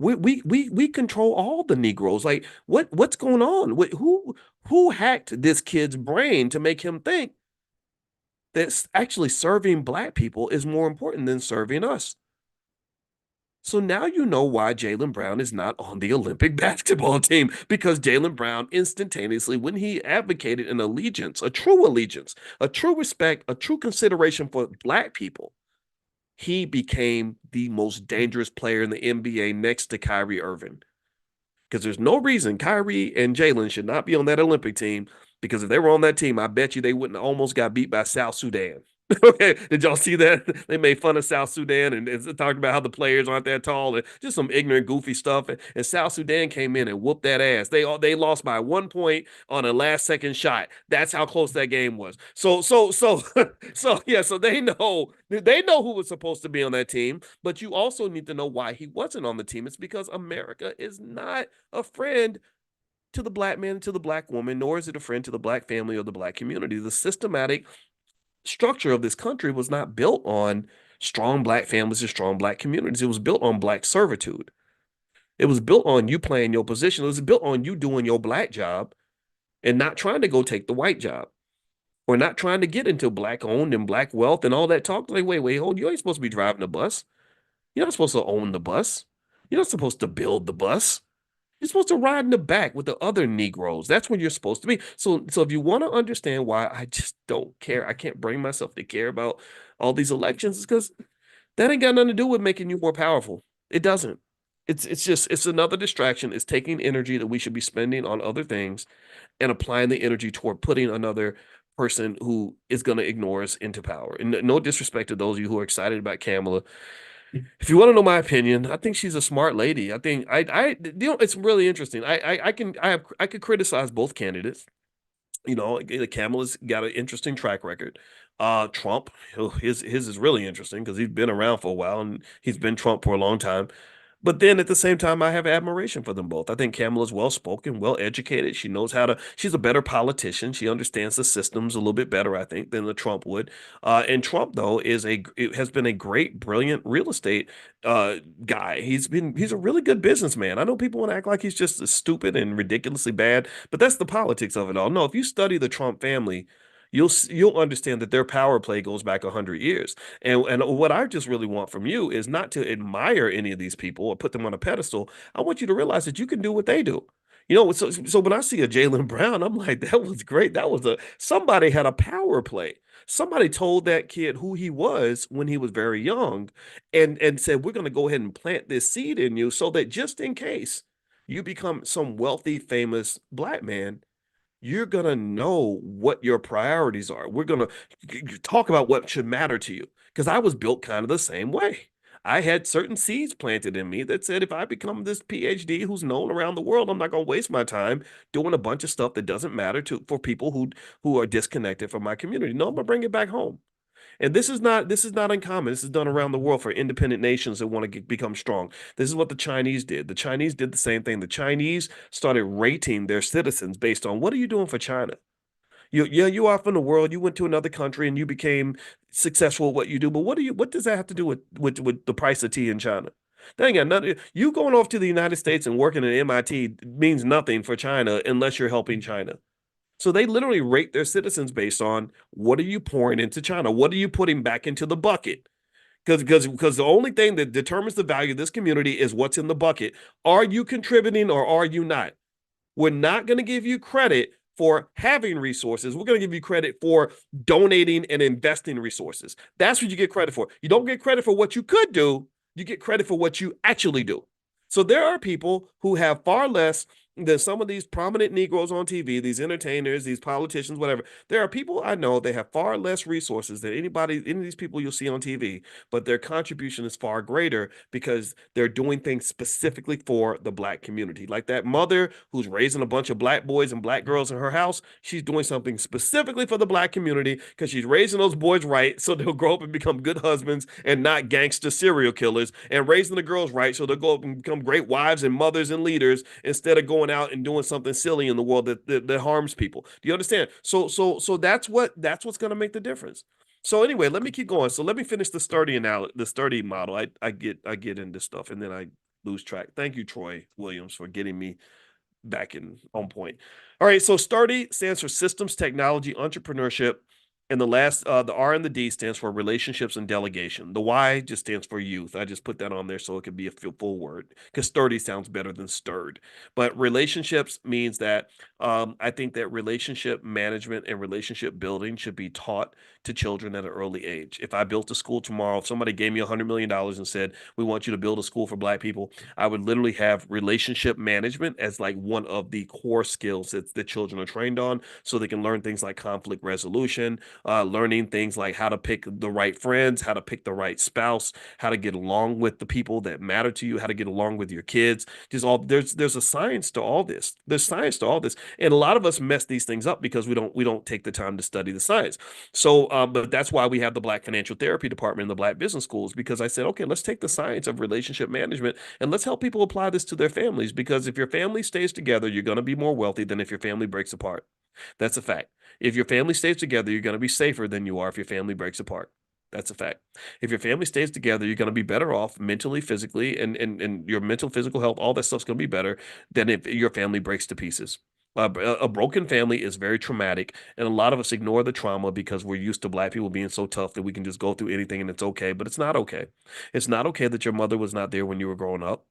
We control all the Negroes. Like what's going on? Who hacked this kid's brain to make him think that actually serving black people is more important than serving us? So now you know why Jaylen Brown is not on the Olympic basketball team, because Jaylen Brown instantaneously, when he advocated an allegiance, a true respect, a true consideration for black people, he became the most dangerous player in the NBA next to Kyrie Irving. Because there's no reason Kyrie and Jaylen should not be on that Olympic team. Because if they were on that team, I bet you they wouldn't almost got beat by South Sudan. Okay, did y'all see that? They made fun of South Sudan and talked about how the players aren't that tall and just some ignorant, goofy stuff. And South Sudan came in and whooped that ass. They lost by 1 point on a last second shot. That's how close that game was. So yeah. So they know who was supposed to be on that team, but you also need to know why he wasn't on the team. It's because America is not a friend to the black man, to the black woman, nor is it a friend to the black family or the black community. The systematic structure of this country was not built on strong black families and strong black communities. It was built on black servitude. It was built on you playing your position. It was built on you doing your black job and not trying to go take the white job or not trying to get into black owned and black wealth and all that talk. Like, wait, hold, you ain't supposed to be driving the bus. You're not supposed to own the bus. You're not supposed to build the bus. You're supposed to ride in the back with the other Negroes. That's when you're supposed to be. So if you want to understand why I just don't care, I can't bring myself to care about all these elections, it's because that ain't got nothing to do with making you more powerful. It doesn't. It's another distraction. It's taking energy that we should be spending on other things and applying the energy toward putting another person who is going to ignore us into power. And no disrespect to those of you who are excited about Kamala. If you want to know my opinion, I think she's a smart lady. I think it's really interesting. I could criticize both candidates. Kamala's got an interesting track record. Trump, his is really interesting because he's been around for a while and he's been Trump for a long time. But then at the same time, I have admiration for them both. I think Kamala's well spoken, well educated. She knows how to, she's a better politician. She understands the systems a little bit better, I think, than the Trump would. And Trump, though, has been a great, brilliant real estate guy. He's a really good businessman. I know people want to act like he's just stupid and ridiculously bad, but that's the politics of it all. No, if you study the Trump family, you'll understand that their power play goes back 100 years. And what I just really want from you is not to admire any of these people or put them on a pedestal. I want you to realize that you can do what they do. So when I see a Jaylen Brown, I'm like, that was great. Somebody had a power play. Somebody told that kid who he was when he was very young and said, we're going to go ahead and plant this seed in you so that just in case you become some wealthy, famous black man, you're going to know what your priorities are. We're going to talk about what should matter to you. Because I was built kind of the same way. I had certain seeds planted in me that said, if I become this PhD who's known around the world, I'm not going to waste my time doing a bunch of stuff that doesn't matter for people who are disconnected from my community. No, I'm going to bring it back home. And this is not uncommon. This is done around the world for independent nations that want to become strong. This is what the Chinese did. The Chinese did the same thing. The Chinese started rating their citizens based on what are you doing for China? You are from the world. You went to another country and you became successful at what you do. But what does that have to do with the price of tea in China? That ain't got nothing. You going off to the United States and working at MIT means nothing for China unless you're helping China. So they literally rate their citizens based on what are you pouring into China? What are you putting back into the bucket? Because the only thing that determines the value of this community is what's in the bucket. Are you contributing or are you not? We're not going to give you credit for having resources. We're going to give you credit for donating and investing resources. That's what you get credit for. You don't get credit for what you could do, you get credit for what you actually do. So there are people who have far less than some of these prominent Negroes on TV, these entertainers, these politicians, whatever. There are people I know, they have far less resources than any of these people you'll see on TV, but their contribution is far greater because they're doing things specifically for the black community. Like that mother who's raising a bunch of black boys and black girls in her house, she's doing something specifically for the black community because she's raising those boys right so they'll grow up and become good husbands and not gangster serial killers, and raising the girls right so they'll go up and become great wives and mothers and leaders instead of going out and doing something silly in the world that harms people. Do you understand? So that's what's going to make the difference. So anyway, let me keep going. So let me finish the sturdy model. I get into stuff and then I lose track. Thank you, Troy Williams, for getting me back in on point. All right, so sturdy stands for systems, technology, entrepreneurship, and the R and the D stands for relationships and delegation. The Y just stands for youth. I just put that on there so it could be a full word because sturdy sounds better than stirred. But relationships means that I think that relationship management and relationship building should be taught to children at an early age. If I built a school tomorrow, if somebody gave me $100 million and said, we want you to build a school for black people, I would literally have relationship management as like one of the core skills that the children are trained on so they can learn things like conflict resolution, learning things like how to pick the right friends, how to pick the right spouse, how to get along with the people that matter to you, how to get along with your kids. Just all there's a science to all this. There's science to all this, and a lot of us mess these things up because we don't take the time to study the science. So, but that's why we have the Black Financial Therapy Department in the Black Business Schools, because I said, okay, let's take the science of relationship management and let's help people apply this to their families. Because if your family stays together, you're going to be more wealthy than if your family breaks apart. That's a fact. If your family stays together, you're going to be safer than you are if your family breaks apart. That's a fact. If your family stays together, you're going to be better off mentally, physically, and your mental, physical health, all that stuff's going to be better than if your family breaks to pieces. A broken family is very traumatic, and a lot of us ignore the trauma because we're used to black people being so tough that we can just go through anything and it's okay. But it's not okay. It's not okay that your mother was not there when you were growing up.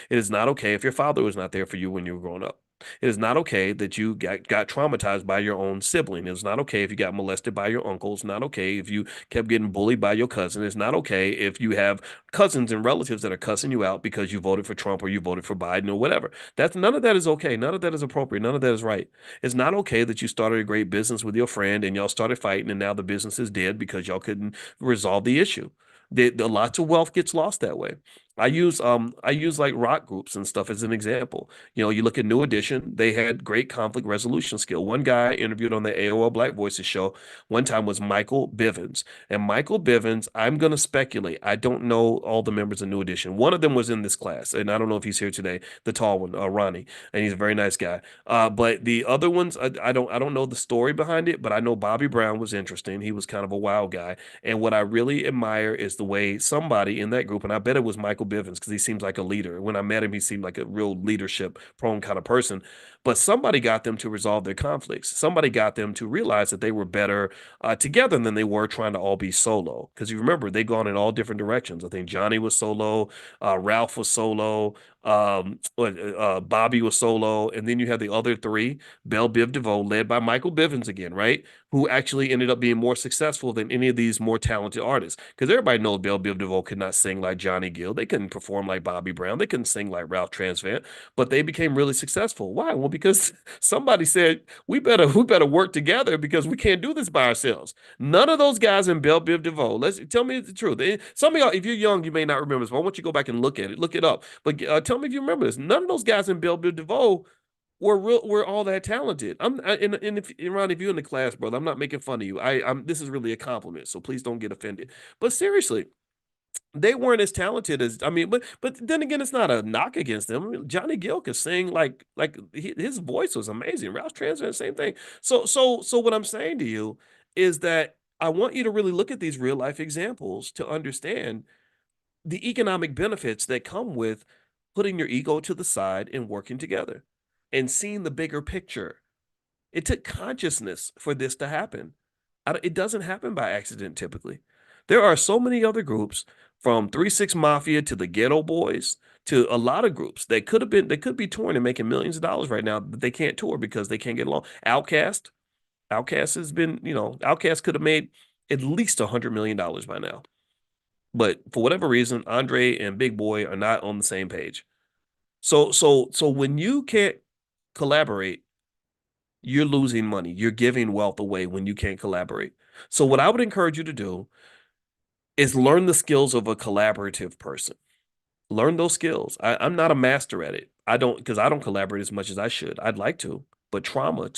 It is not okay if your father was not there for you when you were growing up. It is not okay that you got traumatized by your own sibling. It's not okay if you got molested by your uncle. It's not okay if you kept getting bullied by your cousin. It's not okay if you have cousins and relatives that are cussing you out because you voted for Trump or you voted for Biden or whatever. That's none of that is okay. None of that is appropriate. None of that is right. It's not okay that you started a great business with your friend and y'all started fighting and now the business is dead because y'all couldn't resolve the issue. Lots of wealth gets lost that way. I use like rock groups and stuff as an example. You know, you look at New Edition, they had great conflict resolution skill. One guy I interviewed on the AOL Black Voices show one time was Michael Bivins. And Michael Bivins, I'm gonna speculate. I don't know all the members of New Edition. One of them was in this class, and I don't know if he's here today, the tall one, Ronnie, and he's a very nice guy. But the other ones, I don't know the story behind it, but I know Bobby Brown was interesting. He was kind of a wild guy. And what I really admire is the way somebody in that group, and I bet it was Michael Bivins because he seems like a leader. When I met him, he seemed like a real leadership prone kind of person. But somebody got them to resolve their conflicts. Somebody got them to realize that they were better together than they were trying to all be solo. Because you remember, they've gone in all different directions. I think Johnny was solo, Ralph was solo, Bobby was solo, and then you have the other three, Bell Biv DeVoe, led by Michael Bivins again, right? Who actually ended up being more successful than any of these more talented artists. Because everybody knows Bell Biv DeVoe could not sing like Johnny Gill. They couldn't perform like Bobby Brown. They couldn't sing like Ralph Transvant, but they became really successful. Why? Well, because somebody said we better work together because we can't do this by ourselves. None of those guys in Bell Biv DeVoe. Let's tell me the truth. Some of y'all, if you're young, you may not remember this, but I want you to go back and look at it, look it up. But tell me if you remember this. None of those guys in Bell Biv DeVoe were all that talented. And if Ron, if you're in the class, brother, I'm not making fun of you. I'm this is really a compliment, so please don't get offended. But seriously, they weren't as talented as I mean, but then again, it's not a knock against them. I mean, Johnny Gill could sing his voice was amazing. Ralph Tresvant, same thing. So what I'm saying to you is that I want you to really look at these real life examples to understand the economic benefits that come with putting your ego to the side and working together and seeing the bigger picture. It took consciousness for this to happen. It doesn't happen by accident typically. There are so many other groups from 3 6 Mafia to the Ghetto Boys to a lot of groups that they could be touring and making millions of dollars right now, but they can't tour because they can't get along. Outcast has been, Outcast could have made at least $100 million by now. But for whatever reason, Andre and Big Boy are not on the same page. So when you can't collaborate, you're losing money. You're giving wealth away when you can't collaborate. So what I would encourage you to do is learn the skills of a collaborative person. Learn those skills. I'm not a master at it. Because I don't collaborate as much as I should. I'd like to, but trauma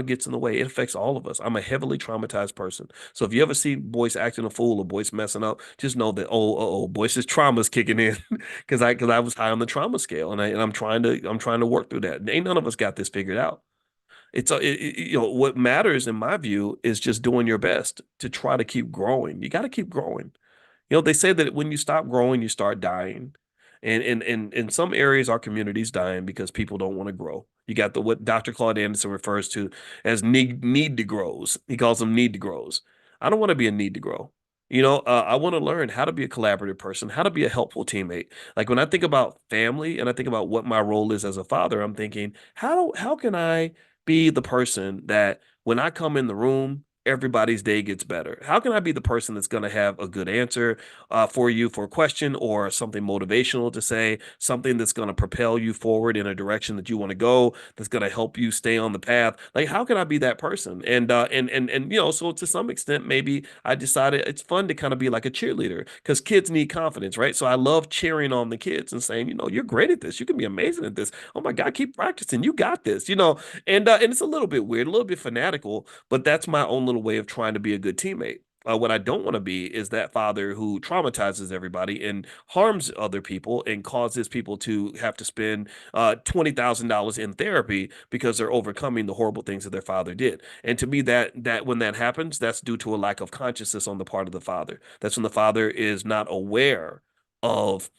gets in the way. It affects all of us. I'm a heavily traumatized person. So if you ever see Boyce acting a fool or Boyce messing up, just know that Boyce's trauma's kicking in because I was high on the trauma scale and I'm trying to work through that. Ain't none of us got this figured out. What matters in my view is just doing your best to try to keep growing. You got to keep growing. They say that when you stop growing, you start dying. And in some areas, our community's dying because people don't want to grow. You got what Dr. Claude Anderson refers to as need to grows. He calls them need to grows. I don't want to be a need to grow. I want to learn how to be a collaborative person, how to be a helpful teammate. Like when I think about family and I think about what my role is as a father, I'm thinking, how can I be the person that when I come in the room, everybody's day gets better? How can I be the person that's going to have a good answer for you for a question or something motivational to say, something that's going to propel you forward in a direction that you want to go, that's going to help you stay on the path? Like, how can I be that person? So to some extent, maybe I decided it's fun to kind of be like a cheerleader because kids need confidence, right? So I love cheering on the kids and saying, you're great at this. You can be amazing at this. Oh my God, keep practicing. You got this, and it's a little bit weird, a little bit fanatical, but that's my own little way of trying to be a good teammate. What I don't want to be is that father who traumatizes everybody and harms other people and causes people to have to spend $20,000 in therapy because they're overcoming the horrible things that their father did. And to me, that when that happens, that's due to a lack of consciousness on the part of the father. That's when the father is not aware of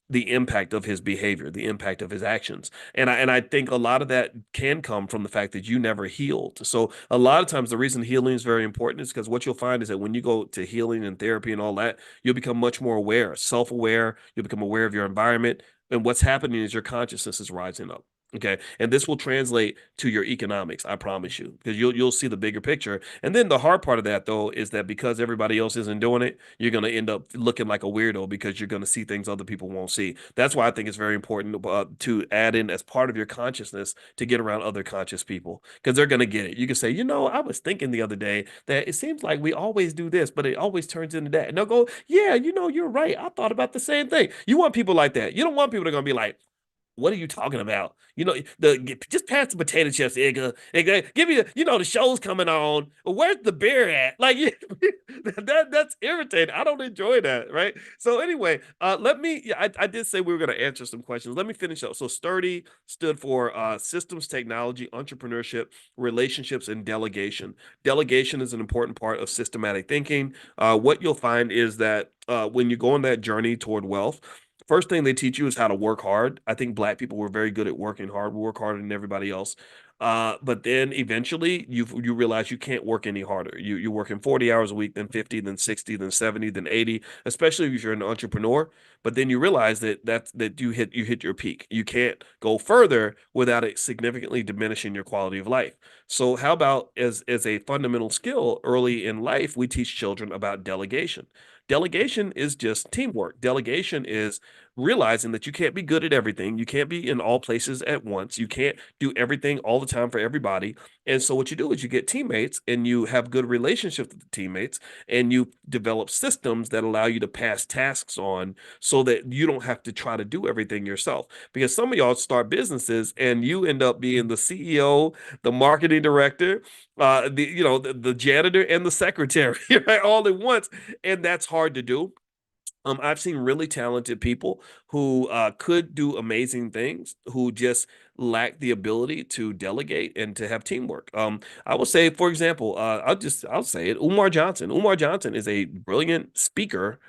the impact of his behavior, the impact of his actions. And I think a lot of that can come from the fact that you never healed. So a lot of times the reason healing is very important is because what you'll find is that when you go to healing and therapy and all that, you'll become much more aware, self-aware, you'll become aware of your environment. And what's happening is your consciousness is rising up. Okay. And this will translate to your economics, I promise you, because you'll see the bigger picture. And then the hard part of that though is that because everybody else isn't doing it, you're going to end up looking like a weirdo because you're going to see things other people won't see. That's why I think it's very important to add in as part of your consciousness to get around other conscious people because they're going to get it. You can say, I was thinking the other day that it seems like we always do this, but it always turns into that. And they'll go, yeah, you're right. I thought about the same thing. You want people like that. You don't want people that are going to be like, what are you talking about? Just pass the potato chips, Igga. Give me the show's coming on. Where's the beer at? Like that's irritating. I don't enjoy that, right? So anyway, I did say we were going to answer some questions. Let me finish up. So Sturdy stood for systems, technology, entrepreneurship, relationships, and delegation. Delegation is an important part of systematic thinking. What you'll find is that when you go on that journey toward wealth, first thing they teach you is how to work hard. I think Black people were very good at working hard. We work harder than everybody else. But then eventually you realize you can't work any harder. You're working 40 hours a week, then 50, then 60, then 70, then 80, especially if you're an entrepreneur. But then you realize that you hit your peak. You can't go further without it significantly diminishing your quality of life. So how about as a fundamental skill early in life, we teach children about delegation. Delegation is just teamwork. Delegation is realizing that you can't be good at everything. You can't be in all places at once. You can't do everything all the time for everybody. And so what you do is you get teammates and you have good relationships with the teammates and you develop systems that allow you to pass tasks on so that you don't have to try to do everything yourself. Because some of y'all start businesses and you end up being the CEO, the marketing director, the janitor and the secretary, right, all at once. And that's hard to do. I've seen really talented people who could do amazing things, who just lack the ability to delegate and to have teamwork. I will say, for example, I'll say it, Umar Johnson. Umar Johnson is a brilliant speaker,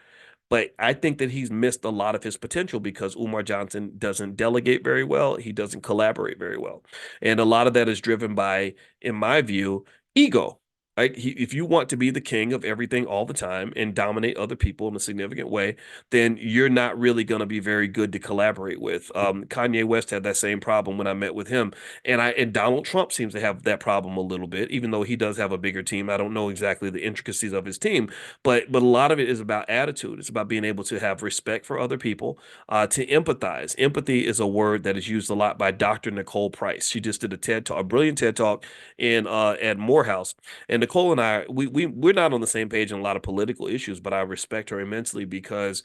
but I think that he's missed a lot of his potential because Umar Johnson doesn't delegate very well. He doesn't collaborate very well. And a lot of that is driven by, in my view, ego. Right? If you want to be the king of everything all the time and dominate other people in a significant way, then you're not really going to be very good to collaborate with. Kanye West had that same problem when I met with him, and Donald Trump seems to have that problem a little bit, even though he does have a bigger team. I don't know exactly the intricacies of his team, but a lot of it is about attitude. It's about being able to have respect for other people, to empathize. Empathy is a word that is used a lot by Dr. Nicole Price. She just did a TED talk, a brilliant TED talk in at Morehouse, and Nicole and I, we're not on the same page in a lot of political issues, but I respect her immensely because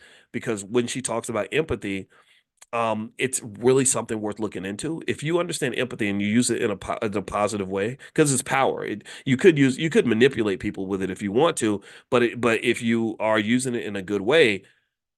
when she talks about empathy, it's really something worth looking into. If you understand empathy and you use it in a positive way, because it's power. You could manipulate people with it if you want to, but if you are using it in a good way,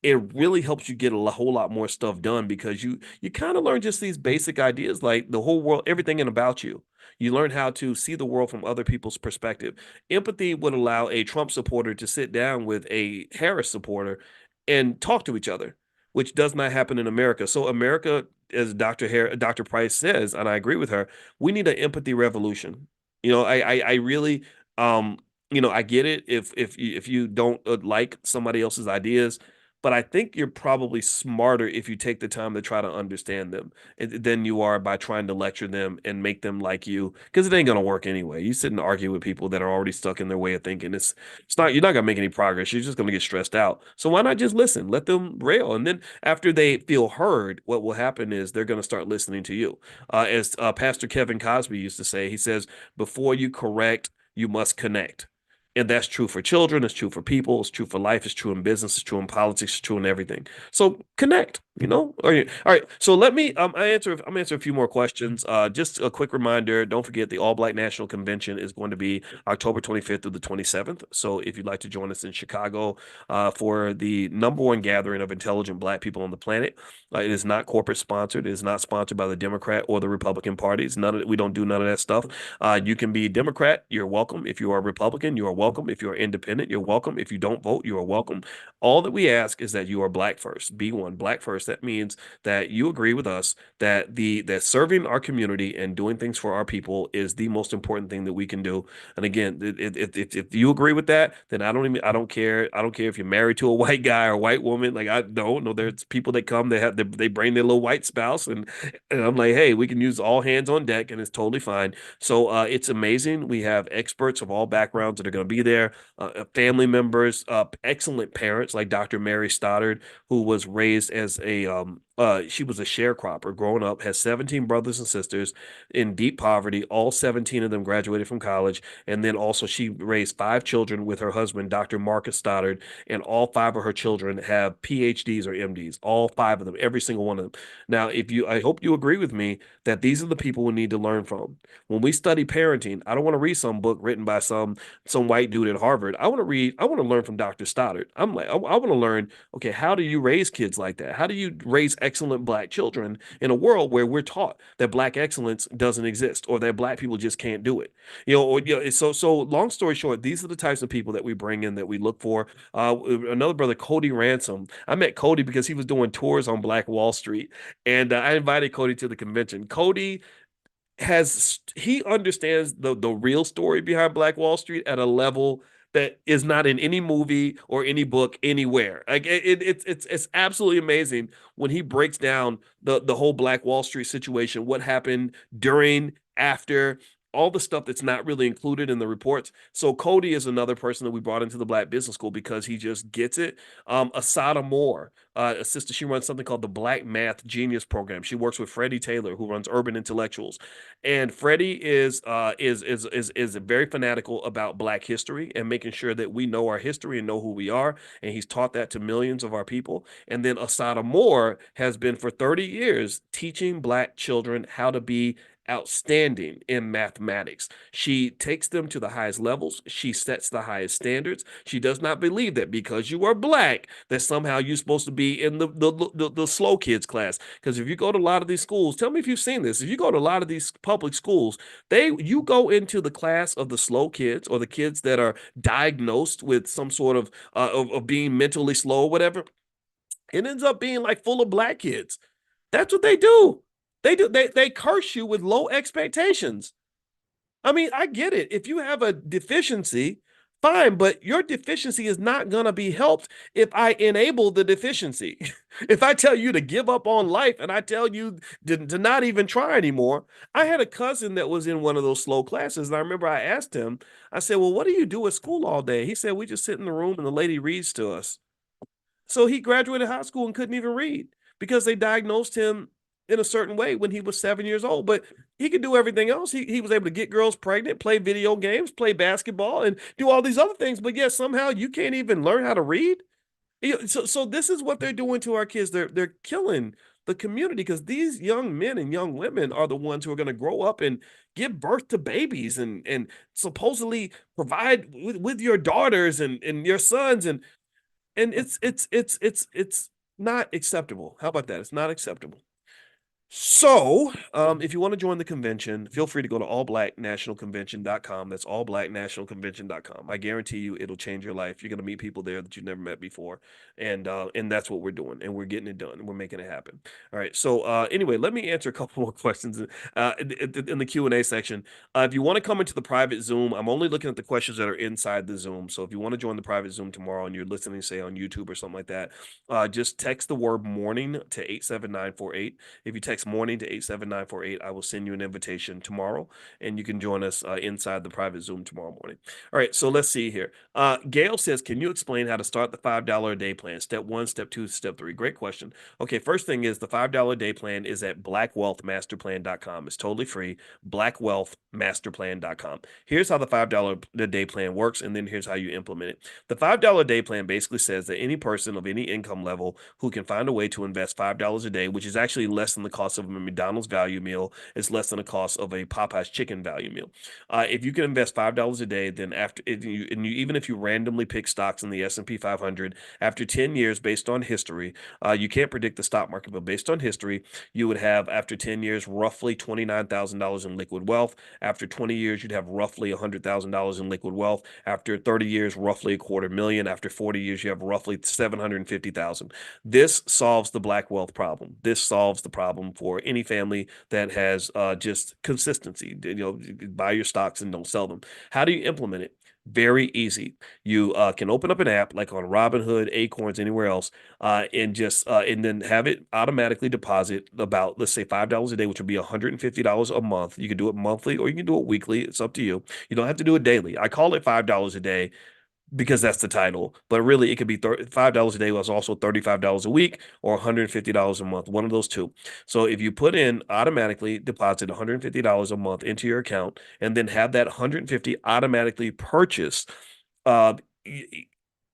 it really helps you get a whole lot more stuff done because you kind of learn just these basic ideas like the whole world, everything and about you. You learn how to see the world from other people's perspective. Empathy would allow a Trump supporter to sit down with a Harris supporter and talk to each other, which does not happen in America. So America, as Dr. Price says, and I agree with her, we need an empathy revolution. I really, I get it if you don't like somebody else's ideas, but I think you're probably smarter if you take the time to try to understand them than you are by trying to lecture them and make them like you, because it ain't gonna work anyway. You sit and argue with people that are already stuck in their way of thinking. It's not You're not gonna make any progress. You're just gonna get stressed out. So why not just listen? Let them rail, and then after they feel heard, what will happen is they're gonna start listening to you. As Pastor Kevin Cosby used to say, he says, "Before you correct, you must connect." And that's true for children, it's true for people, it's true for life, it's true in business, it's true in politics, it's true in everything. So connect, you know? All right. So let me I'm answer a few more questions. Just a quick reminder, don't forget the All Black National Convention is going to be October 25th through the 27th. So if you'd like to join us in Chicago for the number one gathering of intelligent black people on the planet, it is not corporate sponsored, it is not sponsored by the Democrat or the Republican parties. We don't do none of that stuff. You can be Democrat, you're welcome. If you are Republican, you are welcome. If you're independent, you're welcome. If you don't vote, you are welcome. All that we ask is that you are black first. Be one, black first. That means that you agree with us that serving our community and doing things for our people is the most important thing that we can do. And again, if you agree with that, then I don't care. I don't care if you're married to a white guy or a white woman. Like I don't know. There's people that come, they bring their little white spouse, and I'm like, hey, we can use all hands on deck, and it's totally fine. So it's amazing. We have experts of all backgrounds that are going to be there, family members, excellent parents like Dr. Mary Stoddard, who was raised as she was a sharecropper growing up, has 17 brothers and sisters in deep poverty. All 17 of them graduated from college. And then also she raised five children with her husband, Dr. Marcus Stoddard, and all five of her children have PhDs or MDs, all five of them, every single one of them. Now, I hope you agree with me that these are the people we need to learn from. When we study parenting, I don't want to read some book written by some white dude at Harvard. I want to learn from Dr. Stoddard. I want to learn, okay, how do you raise kids like that? How do you raise excellent black children in a world where we're taught that black excellence doesn't exist or that black people just can't do it? So long story short, these are the types of people that we bring in that we look for. Another brother, Cody Ransom. I met Cody because he was doing tours on Black Wall Street, and I invited Cody to the convention. Cody he understands the real story behind Black Wall Street at a level that is not in any movie or any book anywhere. Like it's absolutely amazing when he breaks down the whole Black Wall Street situation, what happened during, after, all the stuff that's not really included in the reports. So Cody is another person that we brought into the Black Business School because he just gets it. Asada Moore, a sister, she runs something called the Black Math Genius Program. She works with Freddie Taylor, who runs Urban Intellectuals, and Freddie is very fanatical about Black history and making sure that we know our history and know who we are. And he's taught that to millions of our people. And then Asada Moore has been for 30 years teaching Black children how to be outstanding in mathematics. She takes them to the highest levels. She sets the highest standards. She does not believe that because you are black, that somehow you're supposed to be in the slow kids class. Because if you go to a lot of these schools, tell me if you've seen this. If you go to a lot of these public schools, you go into the class of the slow kids or the kids that are diagnosed with some sort of being mentally slow or whatever. It ends up being like full of black kids. That's what they do. They curse you with low expectations. I mean, I get it. If you have a deficiency, fine, but your deficiency is not going to be helped if I enable the deficiency. If I tell you to give up on life and I tell you to not even try anymore. I had a cousin that was in one of those slow classes. And I remember I asked him, I said, well, what do you do at school all day? He said, we just sit in the room and the lady reads to us. So he graduated high school and couldn't even read because they diagnosed him in a certain way when he was 7 years old. But he could do everything else. He was able to get girls pregnant, play video games, play basketball, and do all these other things. But yet somehow you can't even learn how to read. So this is what they're doing to our kids. They're killing the community because these young men and young women are the ones who are going to grow up and give birth to babies and supposedly provide with your daughters and your sons and it's not acceptable. How about that? It's not acceptable. So, if you want to join the convention, feel free to go to allblacknationalconvention.com. That's allblacknationalconvention.com. I guarantee you it'll change your life. You're going to meet people there that you've never met before. And that's what we're doing. And we're getting it done. We're making it happen. All right. So, anyway, let me answer a couple more questions in the Q&A section. If you want to come into the private Zoom, I'm only looking at the questions that are inside the Zoom. So if you want to join the private Zoom tomorrow and you're listening, say on YouTube or something like that, just text the word morning to 87948. If you text morning to 87948, I will send you an invitation tomorrow and you can join us inside the private Zoom tomorrow morning. All right, so let's see here. Gail says, can you explain how to start the $5 a day plan? Step 1, step 2, step 3. Great question. Okay, first thing is the $5 a day plan is at blackwealthmasterplan.com. It's totally free. Blackwealthmasterplan.com. Here's how the $5 a day plan works, and then here's how you implement it. The $5 a day plan basically says that any person of any income level who can find a way to invest $5 a day, which is actually less than the cost of a McDonald's value meal, is less than the cost of a Popeye's chicken value meal. If you can invest $5 a day, then even if you randomly pick stocks in the S&P 500, after 10 years, based on history, you can't predict the stock market, but based on history, you would have after 10 years roughly $29,000 in liquid wealth. After 20 years, you'd have roughly $100,000 in liquid wealth. After 30 years, roughly $250,000. After 40 years, you have roughly $750,000. This solves the black wealth problem. This solves the problem for any family that has just consistency. Buy your stocks and don't sell them. How do you implement it? Very easy. You can open up an app like on Robinhood, Acorns, anywhere else, and then have it automatically deposit about, let's say, $5 a day, which would be $150 a month. You can do it monthly or you can do it weekly. It's up to you. You don't have to do it daily. I call it $5 a day because that's the title. But really, it could be $5 a day was also $35 a week or $150 a month, one of those two. So if you put in automatically deposit $150 a month into your account and then have that 150 automatically purchase uh,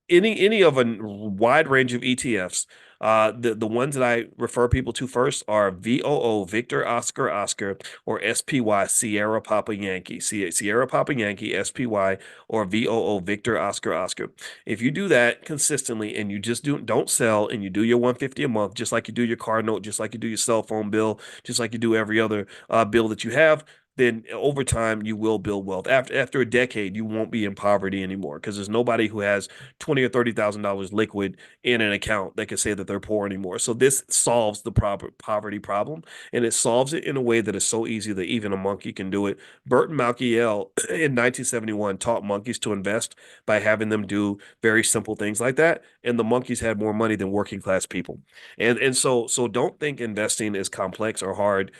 any of a wide range of ETFs. The ones that I refer people to first are VOO, Victor Oscar Oscar, or SPY, Sierra Papa Yankee, Sierra Papa Yankee, SPY, or VOO, Victor Oscar Oscar. If you do that consistently and you just don't sell and you do your 150 a month, just like you do your car note, just like you do your cell phone bill, just like you do every other bill that you have, then over time you will build wealth. After a decade, you won't be in poverty anymore because there's nobody who has $20,000 or $30,000 liquid in an account that can say that they're poor anymore. So this solves the poverty problem, and it solves it in a way that is so easy that even a monkey can do it. Burton Malkiel in 1971 taught monkeys to invest by having them do very simple things like that, and the monkeys had more money than working class people. And so don't think investing is complex or hard.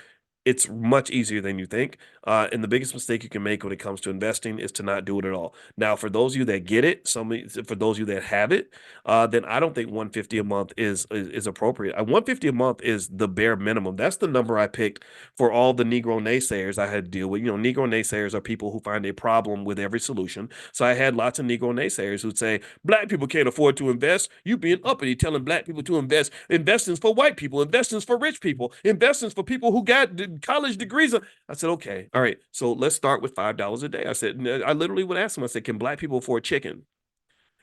It's much easier than you think. And the biggest mistake you can make when it comes to investing is to not do it at all. Now, for those of you that get it, for those of you that have it, then I don't think 150 a month is appropriate. 150 a month is the bare minimum. That's the number I picked for all the Negro naysayers I had to deal with. Negro naysayers are people who find a problem with every solution. So I had lots of Negro naysayers who'd say, black people can't afford to invest. You being uppity telling black people to invest. Investing's for white people. Investing's for rich people. Investing's for people who got college degrees. I said, okay, all right. So let's start with $5 a day. I said, I literally would ask them, I said, can black people afford chicken?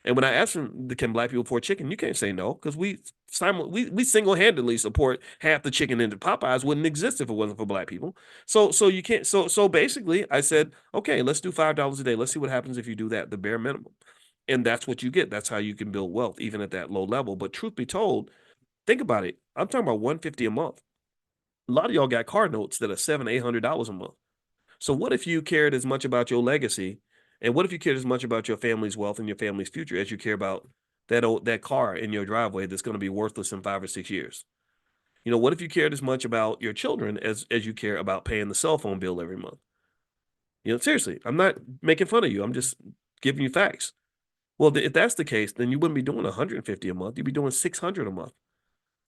And when I asked them, can black people afford chicken? You can't say no because we single-handedly support half the chicken in the Popeyes wouldn't exist if it wasn't for black people. So you can't. So basically, I said, okay, let's do $5 a day. Let's see what happens if you do that, the bare minimum. And that's what you get. That's how you can build wealth, even at that low level. But truth be told, think about it. I'm talking about 150 a month. A lot of y'all got car notes that are $700, $800 a month. So what if you cared as much about your legacy, and what if you cared as much about your family's wealth and your family's future as you care about that car in your driveway that's going to be worthless in 5 or 6 years? What if you cared as much about your children as you care about paying the cell phone bill every month? Seriously, I'm not making fun of you. I'm just giving you facts. Well, if that's the case, then you wouldn't be doing 150 a month. You'd be doing 600 a month.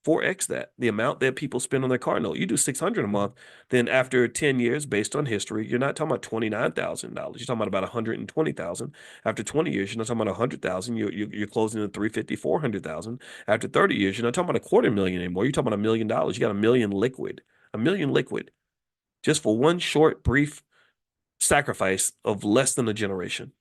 4x that, the amount that people spend on their car note. You do 600 a month, then after 10 years, based on history, you're not talking about $29,000. You're talking about 120,000. After 20 years, you're not talking about 100,000. You're closing at 350, 400,000. After 30 years, you're not talking about a quarter million anymore. You're talking about $1 million. You got a million liquid, just for one short, brief sacrifice of less than a generation.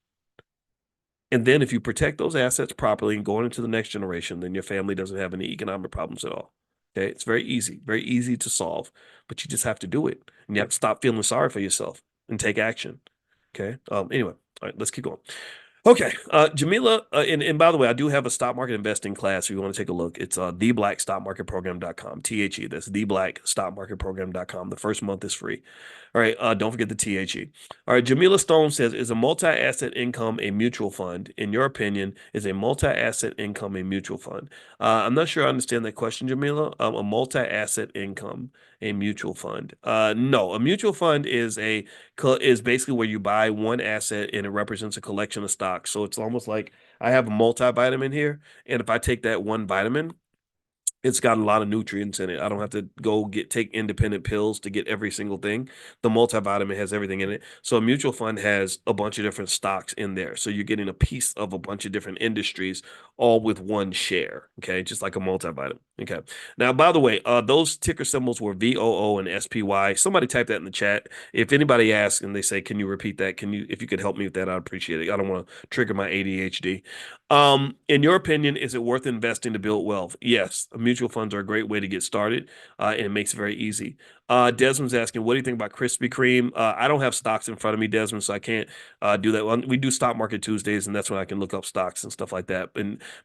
And then if you protect those assets properly and going into the next generation, then your family doesn't have any economic problems at all. Okay. It's very easy to solve, but you just have to do it. And you have to stop feeling sorry for yourself and take action. Okay. Anyway, all right, let's keep going. Okay, Jamila, and by the way, I do have a stock market investing class if you want to take a look. It's theblackstockmarketprogram.com, THE. That's theblackstockmarketprogram.com. The first month is free. All right, don't forget the THE. All right, Jamila Stone says, is a multi-asset income a mutual fund? In your opinion, is a multi-asset income a mutual fund? I'm not sure I understand that question, Jamila. A multi-asset income, a mutual fund. No, a mutual fund is basically where you buy one asset and it represents a collection of stocks. So it's almost like I have a multivitamin here, and if I take that one vitamin, it's got a lot of nutrients in it. I don't have to take independent pills to get every single thing. The multivitamin has everything in it. So a mutual fund has a bunch of different stocks in there. So you're getting a piece of a bunch of different industries all with one share. Okay. Just like a multivitamin. Okay. Now, by the way, those ticker symbols were VOO and SPY. Somebody type that in the chat. If anybody asks and they say, can you repeat that? If you could help me with that, I'd appreciate it. I don't want to trigger my ADHD. In your opinion, is it worth investing to build wealth? Yes, mutual funds are a great way to get started, and it makes it very easy. Desmond's asking, what do you think about Krispy Kreme? I don't have stocks in front of me, Desmond, so I can't do that. We do Stock Market Tuesdays, and that's when I can look up stocks and stuff like that.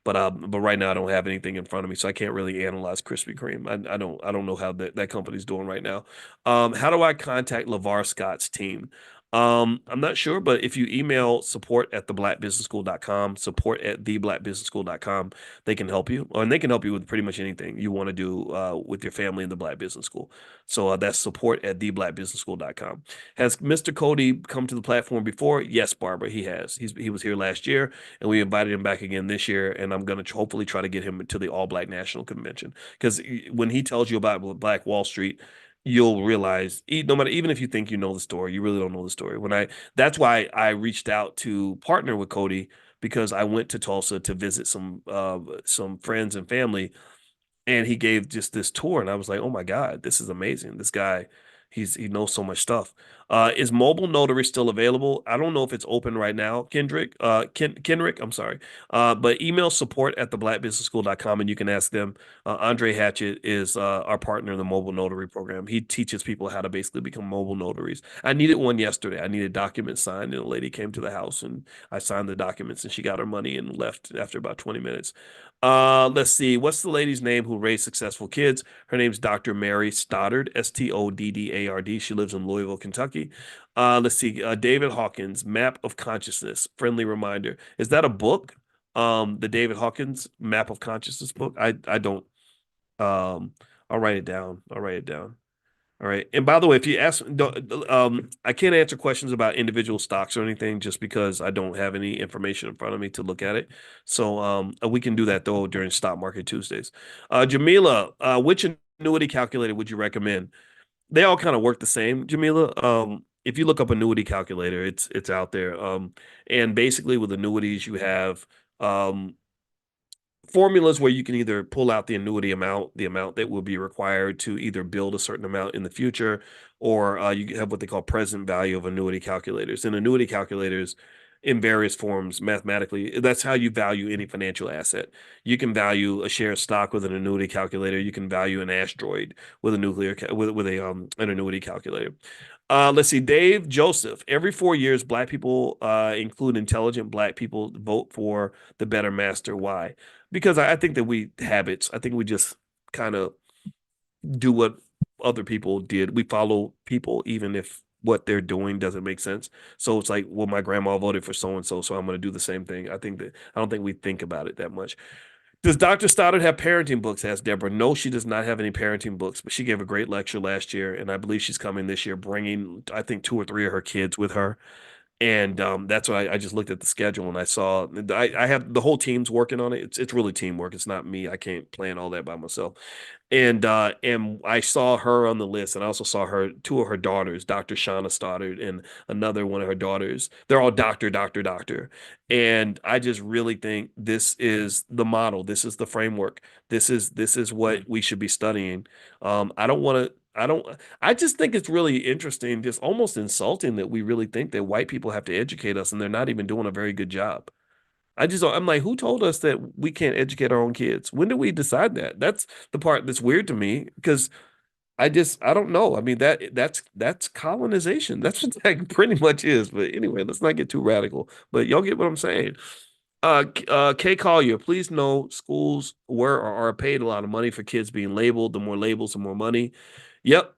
But right now I don't have anything in front of me, so I can't really analyze Krispy Kreme. I don't know how that company's doing right now. How do I contact LeVar Scott's team? I'm not sure, but if you email support@theblackbusinessschool.com, support@theblackbusinessschool.com, they can help you, and they can help you with pretty much anything you want to do with your family in the Black Business School. So that's support@theblackbusinessschool.com. Has Mr. Cody come to the platform before? Yes, Barbara, he has. He was here last year, and we invited him back again this year, and I'm going to hopefully try to get him to the All Black National Convention, because when he tells you about Black Wall Street, you'll realize no matter, even if you think you know the story, you really don't know the story. That's why I reached out to partner with Cody, because I went to Tulsa to visit some friends and family, and he gave just this tour, and I was like, oh my God, this is amazing. This guy, he knows so much stuff. Is mobile notary still available? I don't know if it's open right now, Kenrick, I'm sorry. But email support@theblackbusinessschool.com and you can ask them. Andre Hatchett is our partner in the mobile notary program. He teaches people how to basically become mobile notaries. I needed one yesterday. I needed documents signed, and a lady came to the house, and I signed the documents, and she got her money and left after about 20 minutes. Let's see. What's the lady's name who raised successful kids? Her name's Dr. Mary Stoddard, Stoddard. She lives in Louisville, Kentucky. Let's see. David Hawkins, Map of Consciousness, friendly reminder. Is that a book? The David Hawkins Map of Consciousness book? I don't. I'll write it down. I'll write it down. All right. And by the way, if you ask, I can't answer questions about individual stocks or anything just because I don't have any information in front of me to look at it. So we can do that though during Stock Market Tuesdays. Jamila, which annuity calculator would you recommend? They all kind of work the same, Jamila. If you look up annuity calculator, it's out there. And basically with annuities, you have formulas where you can either pull out the annuity amount, the amount that will be required to either build a certain amount in the future, or you have what they call present value of annuity calculators. And annuity calculators in various forms mathematically, that's how you value any financial asset. You can value a share of stock with an annuity calculator. You can value an asteroid with an annuity calculator. Let's see, Dave Joseph. Every 4 years, Black people, include intelligent Black people, vote for the better master. Why? Because I think that habits. I think we just kind of do what other people did. We follow people, even if what they're doing doesn't make sense. So it's like, well, my grandma voted for so and so, so I'm going to do the same thing. I don't think we think about it that much. Does Dr. Stoddard have parenting books? Asked Deborah. No, she does not have any parenting books, but she gave a great lecture last year, and I believe she's coming this year, bringing I think two or three of her kids with her. And that's what I just looked at the schedule and I saw I have the whole team's working on it. It's really teamwork. It's not me. I can't plan all that by myself. And I saw her on the list, and I also saw her two of her daughters, Dr. Shauna Stoddard and another one of her daughters. They're all doctor. And I just really think this is the model. This is the framework. This is what we should be studying. I don't want to. I don't. I just think it's really interesting, just almost insulting that we really think that white people have to educate us, and they're not even doing a very good job. I'm like, who told us that we can't educate our own kids? When did we decide that? That's the part that's weird to me because I don't know. I mean, that's colonization. That's what that pretty much is. But anyway, let's not get too radical. But y'all get what I'm saying. Kay Collier, please know schools were or are paid a lot of money for kids being labeled. The more labels, the more money. Yep,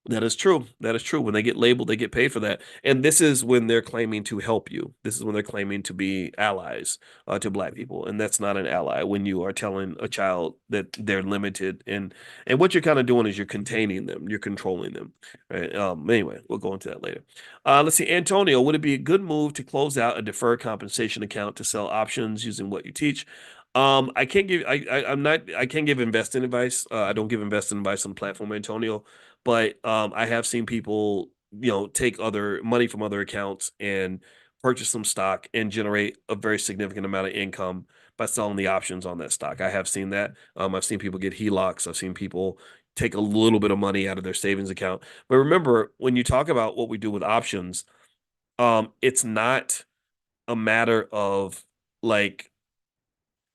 that is true. That is true. When they get labeled, they get paid for that. And this is when they're claiming to help you. This is when they're claiming to be allies to Black people. And that's not an ally when you are telling a child that they're limited. And what you're kind of doing is you're containing them, you're controlling them. Right? Anyway, we'll go into that later. Let's see. Antonio, would it be a good move to close out a deferred compensation account to sell options using what you teach? I can't give I'm not I can't give investing advice. I don't give investing advice on the platform, Antonio. But I have seen people, take other money from other accounts and purchase some stock and generate a very significant amount of income by selling the options on that stock. I have seen that. I've seen people get HELOCs. I've seen people take a little bit of money out of their savings account. But remember, when you talk about what we do with options, it's not a matter of like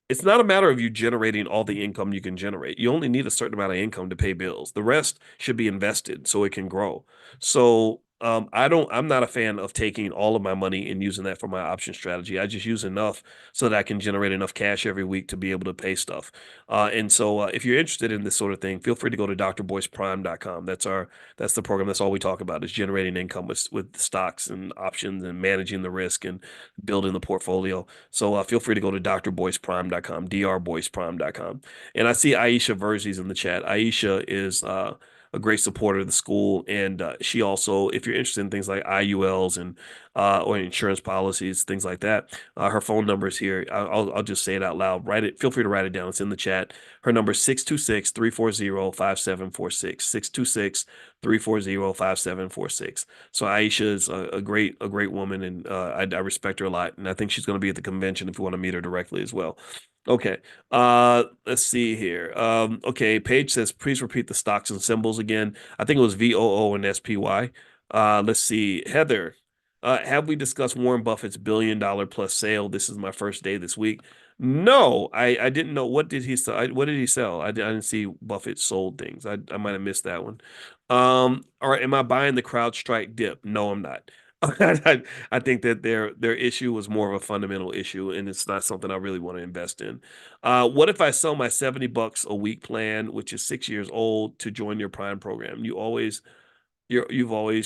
it's not a matter of you generating all the income you can generate. You only need a certain amount of income to pay bills. The rest should be invested so it can grow. So I'm not a fan of taking all of my money and using that for my option strategy. I just use enough so that I can generate enough cash every week to be able to pay stuff. And so if you're interested in this sort of thing, feel free to go to drboyceprime.com. That's the program. That's all we talk about is generating income with stocks and options and managing the risk and building the portfolio. So feel free to go to drboyceprime.com, drboyceprime.com. And I see Aisha Verzies in the chat. Aisha is a great supporter of the school, and she also, if you're interested in things like IULs and or insurance policies, things like that, her phone number is here. I'll just say it out loud. Write it. Feel free to write it down. It's in the chat. Her number is 626-340-5746. 626-340-5746. So Aisha is a great woman, and I respect her a lot. And I think she's going to be at the convention if you want to meet her directly as well. Okay. Let's see here. Okay. Paige says, please repeat the stocks and symbols again. I think it was VOO and SPY. Let's see. Heather, have we discussed Warren Buffett's $1 billion plus sale? This is my first day this week. No, I didn't know. What did he sell? What did he sell? I didn't see Buffett sold things. I might have missed that one. All right. Am I buying the CrowdStrike dip? No, I'm not. I think that their issue was more of a fundamental issue, and it's not something I really want to invest in. What if I sell my $70 a week plan, which is 6 years old, to join your Prime program? You've always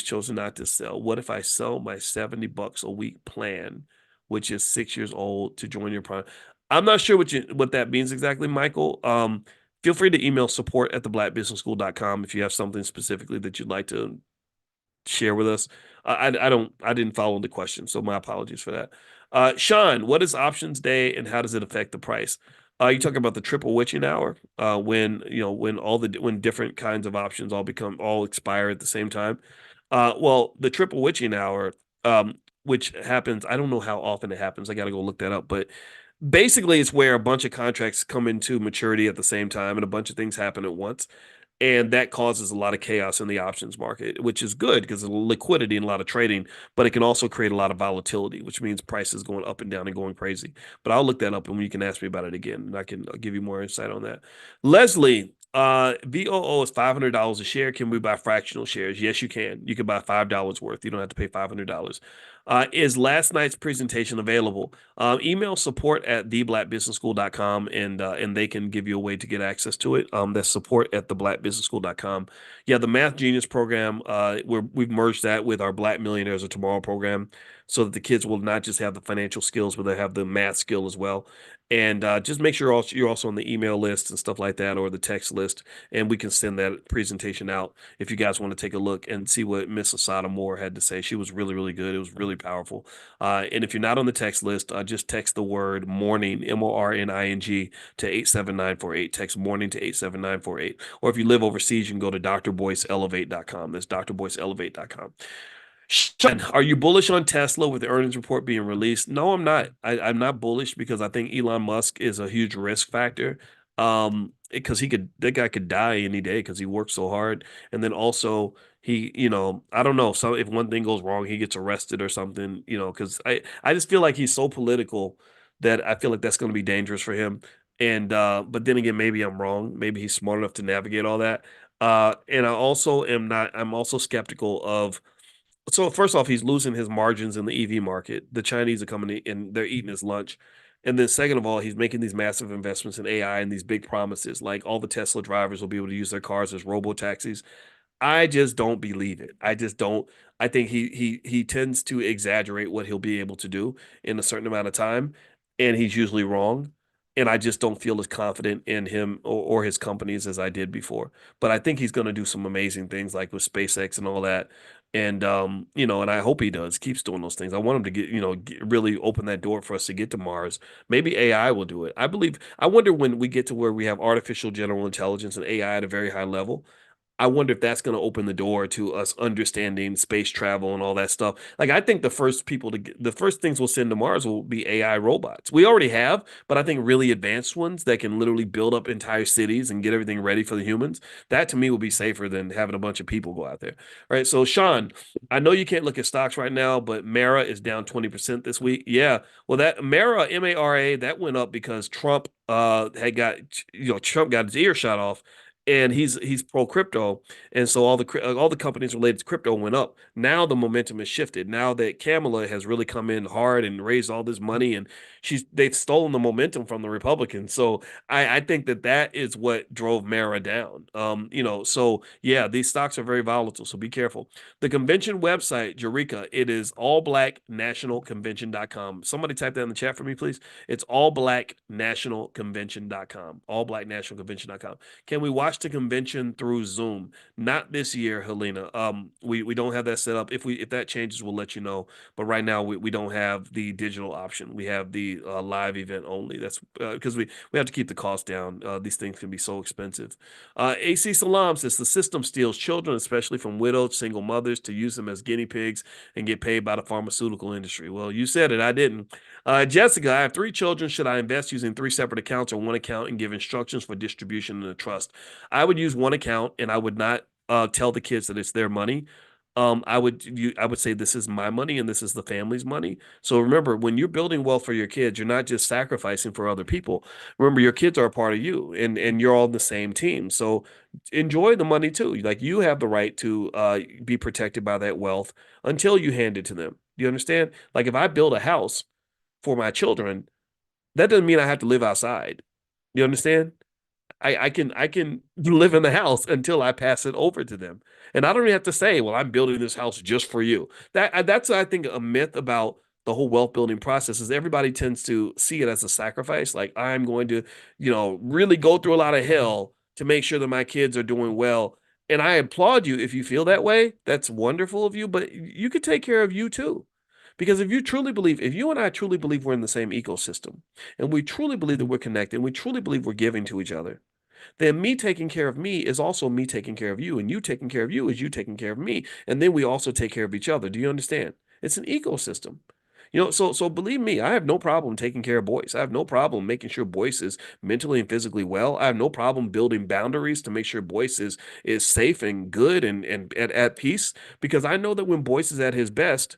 chosen not to sell. What if I sell my $70 a week plan, which is 6 years old, to join your Prime? I'm not sure what that means exactly, Michael. Feel free to email support@theblackbusinessschool.com if you have something specifically that you'd like to share with us. I didn't follow the question, so my apologies for that. Sean, what is options day and how does it affect the price? You talking about the triple witching hour, when different kinds of options all expire at the same time. Well, the triple witching hour, which happens, I don't know how often it happens. I got to go look that up, but basically it's where a bunch of contracts come into maturity at the same time and a bunch of things happen at once. And that causes a lot of chaos in the options market, which is good because of liquidity and a lot of trading, but it can also create a lot of volatility, which means prices going up and down and going crazy. But I'll look that up and you can ask me about it again, and I'll give you more insight on that. Leslie, VOO is $500 a share. Can we buy fractional shares? Yes, you can. You can buy $5 worth. You don't have to pay $500. Is last night's presentation available? Email support at theblackbusinessschool.com and they can give you a way to get access to it. That's support at theblackbusinessschool.com. Yeah, the Math Genius program, we've merged that with our Black Millionaires of Tomorrow program so that the kids will not just have the financial skills, but they have the math skill as well. And just make sure you're also on the email list and stuff like that, or the text list, and we can send that presentation out if you guys want to take a look and see what Miss Asada Moore had to say. She was really, really good. It was really powerful. And if you're not on the text list, just text the word morning, MORNING, to 87948. Text morning to 87948. Or if you live overseas, you can go to drboyceelevate.com. That's drboyceelevate.com. Sean, are you bullish on Tesla with the earnings report being released? No, I'm not. I'm not bullish because I think Elon Musk is a huge risk factor. Because that guy could die any day because he works so hard. And then also I don't know. So if one thing goes wrong, he gets arrested or something, because I just feel like he's so political that I feel like that's going to be dangerous for him. And but then again, maybe I'm wrong. Maybe he's smart enough to navigate all that. And I also am not, I'm also skeptical of so first off, he's losing his margins in the EV market. The Chinese are coming in and they're eating his lunch. And then second of all, he's making these massive investments in AI and these big promises, like all the Tesla drivers will be able to use their cars as robo taxis. I just don't believe it. I just don't. I think he tends to exaggerate what he'll be able to do in a certain amount of time, and he's usually wrong. And I just don't feel as confident in him or his companies as I did before. But I think he's going to do some amazing things like with SpaceX and all that. And and I hope he does, keeps doing those things. I want him to really open that door for us to get to Mars. Maybe AI will do it. I wonder when we get to where we have artificial general intelligence and AI at a very high level. I wonder if that's going to open the door to us understanding space travel and all that stuff. Like, I think the first things we'll send to Mars will be AI robots. We already have, but I think really advanced ones that can literally build up entire cities and get everything ready for the humans. That to me will be safer than having a bunch of people go out there. All right. So, Sean, I know you can't look at stocks right now, but Mara is down 20% this week. Yeah. Well, that Mara, MARA, that went up because Trump Trump got his ear shot off and he's pro crypto, and so all the companies related to crypto went up. Now the momentum has shifted. Now that Kamala has really come in hard and raised all this money, and they've stolen the momentum from the Republicans. So I think that is what drove Mara down. So yeah, these stocks are very volatile. So be careful. The convention website, Eureka, it is allblacknationalconvention.com. Somebody type that in the chat for me, please. It's allblacknationalconvention.com. Allblacknationalconvention.com. Can we watch the convention through Zoom? Not this year, Helena. We don't have that set up. If that changes, we'll let you know. But right now we don't have the digital option. We have the live event only. That's because we have to keep the cost down. These things can be so expensive. AC Salam says the system steals children, especially from widowed single mothers, to use them as guinea pigs and get paid by the pharmaceutical industry. Well, you said it. I didn't. Jessica, I have 3 children. Should I invest using 3 separate accounts or one account and give instructions for distribution in a trust? I would use one account and I would not tell the kids that it's their money. I would say this is my money and this is the family's money. So remember, when you're building wealth for your kids, you're not just sacrificing for other people. Remember, your kids are a part of you, and you're all on the same team. So enjoy the money too. Like, you have the right to be protected by that wealth until you hand it to them. Do you understand? Like, if I build a house for my children, that doesn't mean I have to live outside. You understand? I can live in the house until I pass it over to them. And I don't even have to say, well, I'm building this house just for you. That's I think a myth about the whole wealth building process is everybody tends to see it as a sacrifice. Like, I'm going to, really go through a lot of hell to make sure that my kids are doing well. And I applaud you if you feel that way. That's wonderful of you, but you could take care of you too. Because if you and I truly believe we're in the same ecosystem, and we truly believe that we're connected, and we truly believe we're giving to each other, then me taking care of me is also me taking care of you, and you taking care of you is you taking care of me, and then we also take care of each other. Do you understand? It's an ecosystem. So believe me, I have no problem taking care of Boyce. I have no problem making sure Boyce is mentally and physically well. I have no problem building boundaries to make sure Boyce is safe and good and at peace, because I know that when Boyce is at his best,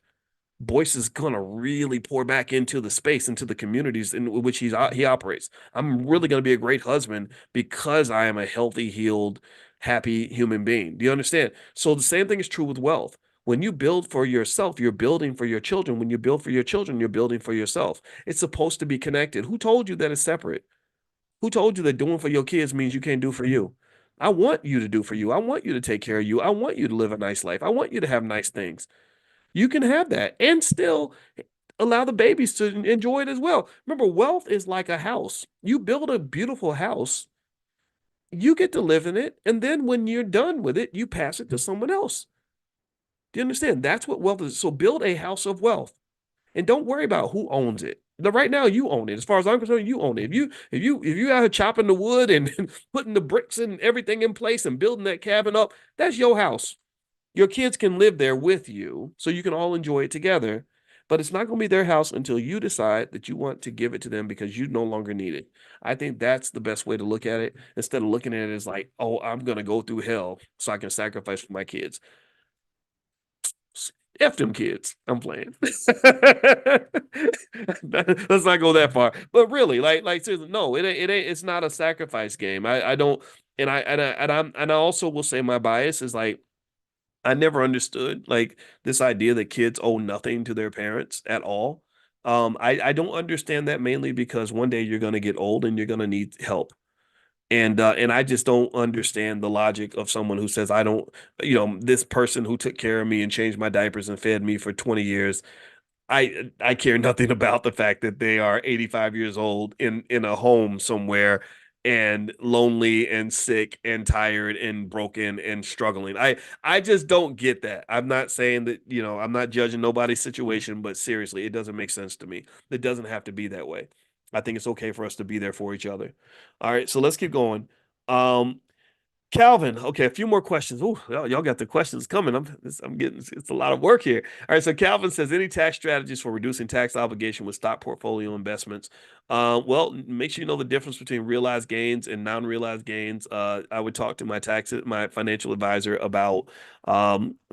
Boyce is gonna really pour back into the space, into the communities in which he operates. I'm really gonna be a great husband because I am a healthy, healed, happy human being. Do you understand? So the same thing is true with wealth. When you build for yourself, you're building for your children. When you build for your children, you're building for yourself. It's supposed to be connected. Who told you that it's separate? Who told you that doing for your kids means you can't do for you? I want you to do for you. I want you to take care of you. I want you to live a nice life. I want you to have nice things. You can have that and still allow the babies to enjoy it as well. Remember, wealth is like a house. You build a beautiful house, you get to live in it, and then when you're done with it, you pass it to someone else. Do you understand? That's what wealth is. So build a house of wealth and don't worry about who owns it. Right now, you own it. As far as I'm concerned, you own it. If you out here chopping the wood and putting the bricks and everything in place and building that cabin up, that's your house. Your kids can live there with you so you can all enjoy it together, but it's not going to be their house until you decide that you want to give it to them because you no longer need it. I think that's the best way to look at it instead of looking at it as like, oh, I'm going to go through hell so I can sacrifice for my kids. F them kids. I'm playing. Let's not go that far. But really, like seriously, no, it ain't it's not a sacrifice game. I don't and I also will say my bias is like I never understood like this idea that kids owe nothing to their parents at all. I don't understand that mainly because one day you're gonna get old and you're gonna need help. And I just don't understand the logic of someone who says I don't, this person who took care of me and changed my diapers and fed me for 20 years, I care nothing about the fact that they are 85 years old in a home somewhere and lonely and sick and tired and broken and struggling. I just don't get that. I'm not saying that, I'm not judging nobody's situation, but seriously, it doesn't make sense to me. It doesn't have to be that way. I think it's okay for us to be there for each other. All right, so let's keep going. Um, Calvin, okay, a few more questions. Oh, y'all got the questions coming. I'm getting it's a lot of work here. All right, so Calvin says any tax strategies for reducing tax obligation with stock portfolio investments. Well, make sure you know the difference between realized gains and non-realized gains. I would talk to my financial advisor about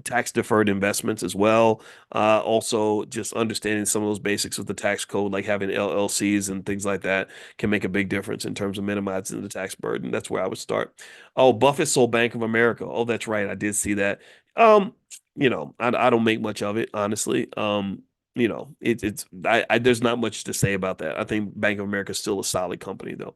tax deferred investments as well. Also, just understanding some of those basics of the tax code, like having LLCs and things like that, can make a big difference in terms of minimizing the tax burden. That's where I would start. Oh, Buffett sold Bank of America. Oh, that's right. I did see that. Um, I don't make much of it, honestly. There's not much to say about that. I think Bank of America is still a solid company though.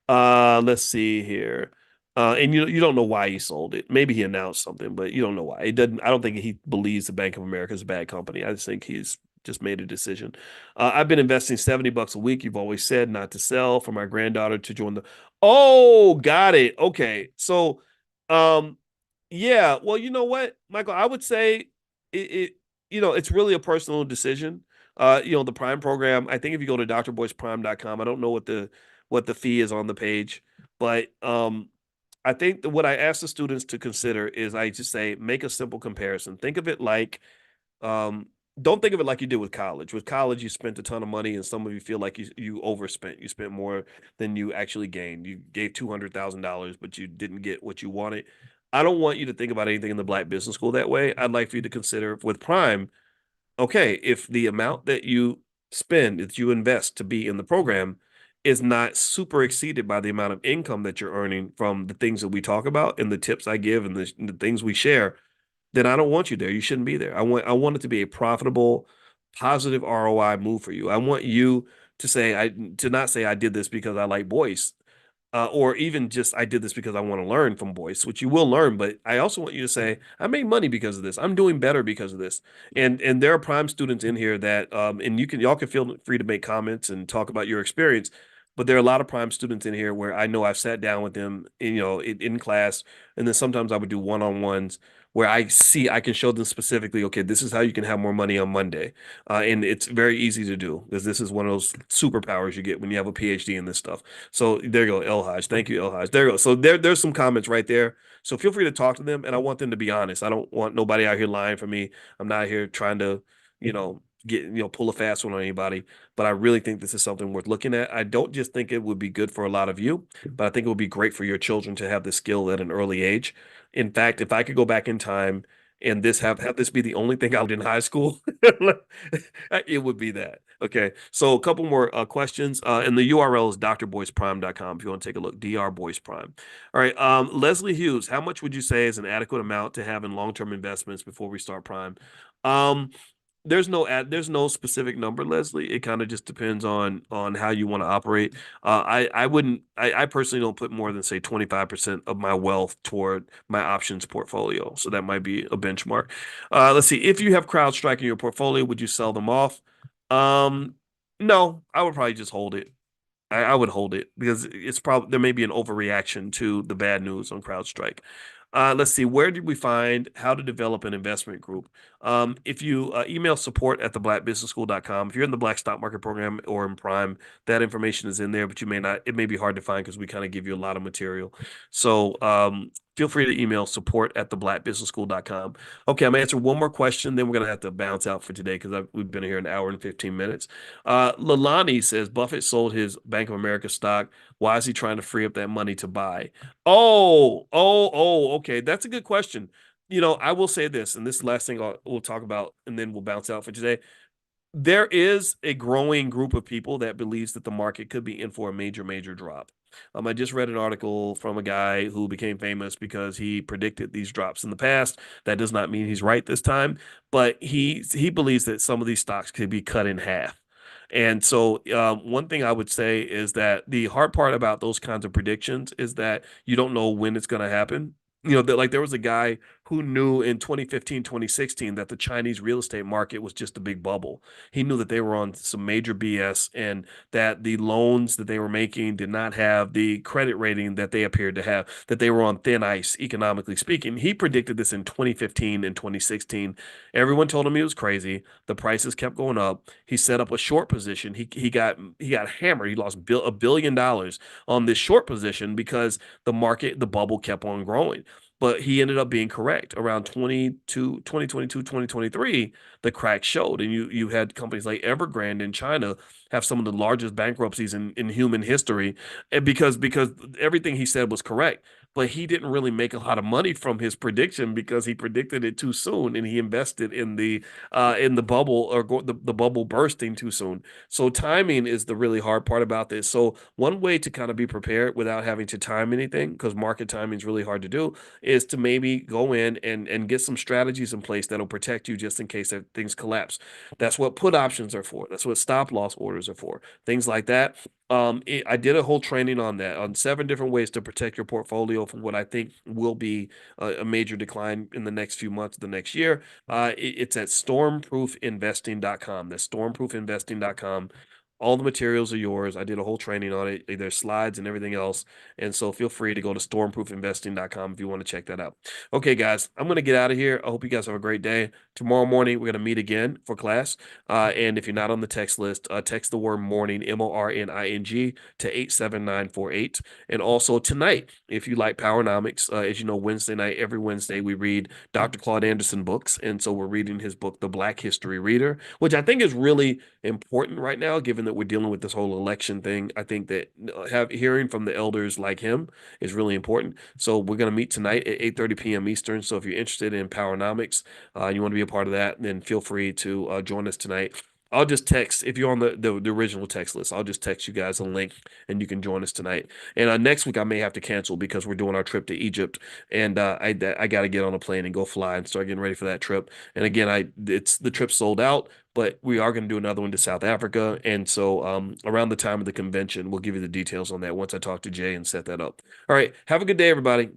Let's see here. And you don't know why he sold it. Maybe he announced something, but you don't know why. It doesn't. I don't think he believes the Bank of America is a bad company. I just think he's just made a decision. I've been investing $70 a week. You've always said not to sell for my granddaughter to join the. Oh, got it. Okay, so, um, yeah. Well, you know what, Michael, I would say it. It's really a personal decision. The Prime program. I think if you go to drboyceprime.com, I don't know what the fee is on the page, but I think that what I ask the students to consider is I just say make a simple comparison. Think of it like um, don't think of it like you did with college. With college, you spent a ton of money, and some of you feel like you overspent. You spent more than you actually gained. You gave $200,000, but you didn't get what you wanted. I don't want you to think about anything in the Black Business School that way. I'd like for you to consider with Prime, okay, if the amount that you spend, that you invest to be in the program, is not super exceeded by the amount of income that you're earning from the things that we talk about and the tips I give and the things we share, then I don't want you there. You shouldn't be there. I want it to be a profitable, positive ROI move for you. I want you to not say I did this because I like Boyce, or even just I did this because I want to learn from Boyce, which you will learn. But I also want you to say I made money because of this. I'm doing better because of this. And there are Prime students in here that and y'all can feel free to make comments and talk about your experience. But there are a lot of Prime students in here where I know I've sat down with them, in class, and then sometimes I would do one-on-ones where I can show them specifically, okay, this is how you can have more money on Monday. And it's very easy to do because this is one of those superpowers you get when you have a PhD in this stuff. So there you go, El Haj. Thank you, El Haj. There you go. So there's some comments right there. So feel free to talk to them, and I want them to be honest. I don't want nobody out here lying for me. I'm not here trying to, pull a fast one on anybody. But I really think this is something worth looking at. I don't just think it would be good for a lot of you, but I think it would be great for your children to have the skill at an early age. In fact, if I could go back in time and have this be the only thing I learned in high school, it would be that. Okay. So a couple more questions. And the URL is drboyceprime.com if you want to take a look. Dr. Boyce Prime. All right. Leslie Hughes, how much would you say is an adequate amount to have in long-term investments before we start Prime? Um, there's no specific number, Leslie. It kind of just depends on how you want to operate. I wouldn't I personally don't put more than say 25% of my wealth toward my options portfolio. So that might be a benchmark. Let's see. If you have CrowdStrike in your portfolio, would you sell them off? Um, no, I would probably just hold it. I would hold it because it's probably there may be an overreaction to the bad news on CrowdStrike. Let's see, where did we find how to develop an investment group? If you email support at theblackbusinessschool.com, if you're in the Black Stock Market Program or in Prime, that information is in there, but you may not, it may be hard to find because we kind of give you a lot of material. So feel free to email support at theblackbusinessschool.com. Okay, I'm gonna answer one more question, then we're gonna have to bounce out for today because we've been here an hour and 15 minutes. Lalani says Buffett sold his Bank of America stock. Why is he trying to free up that money to buy? Okay. That's a good question. I will say this, and this is the last thing we'll talk about, and then we'll bounce out for today. There is a growing group of people that believes that the market could be in for a major, major drop. I just read an article from a guy who became famous because he predicted these drops in the past. That does not mean he's right this time, but he believes that some of these stocks could be cut in half. And so, one thing I would say is that the hard part about those kinds of predictions is that you don't know when it's going to happen. That like there was a guy who knew in 2015, 2016 that the Chinese real estate market was just a big bubble. He knew that they were on some major BS and that the loans that they were making did not have the credit rating that they appeared to have, that they were on thin ice, economically speaking. He predicted this in 2015 and 2016. Everyone told him he was crazy. The prices kept going up. He set up a short position. He got hammered. He lost $1 billion on this short position because the bubble kept on growing. But he ended up being correct. Around 2022, 2023, the crack showed. And you had companies like Evergrande in China have some of the largest bankruptcies in human history. And because everything he said was correct. But he didn't really make a lot of money from his prediction because he predicted it too soon and he invested in the bubble or the bubble bursting too soon. So timing is the really hard part about this. So one way to kind of be prepared without having to time anything, because market timing is really hard to do, is to maybe go in and get some strategies in place that'll protect you just in case that things collapse. That's what put options are for. That's what stop loss orders are for. Things like that. I did a whole training on that, on 7 different ways to protect your portfolio from what I think will be a major decline in the next few months, the next year. It's at stormproofinvesting.com. That's stormproofinvesting.com. All the materials are yours. I did a whole training on it. There's slides and everything else. And so feel free to go to stormproofinvesting.com if you want to check that out. Okay, guys, I'm going to get out of here. I hope you guys have a great day. Tomorrow morning, we're going to meet again for class. And if you're not on the text list, text the word morning, MORNING, to 87948. And also tonight, if you like Powernomics, as you know, Wednesday night, every Wednesday, we read Dr. Claude Anderson books. And so we're reading his book, The Black History Reader, which I think is really important right now, given that we're dealing with this whole election thing. I think that hearing from the elders like him is really important. So we're going to meet tonight at 8:30 p.m. Eastern. So if you're interested in Powernomics, you want to be a part of that, then feel free to join us tonight. I'll just text if you're on the original text list. I'll just text you guys a link and you can join us tonight. And next week I may have to cancel because we're doing our trip to Egypt, and I got to get on a plane and go fly and start getting ready for that trip. And again, it's the trip sold out, but we are going to do another one to South Africa. And so around the time of the convention, we'll give you the details on that once I talk to Jay and set that up. All right, have a good day, everybody.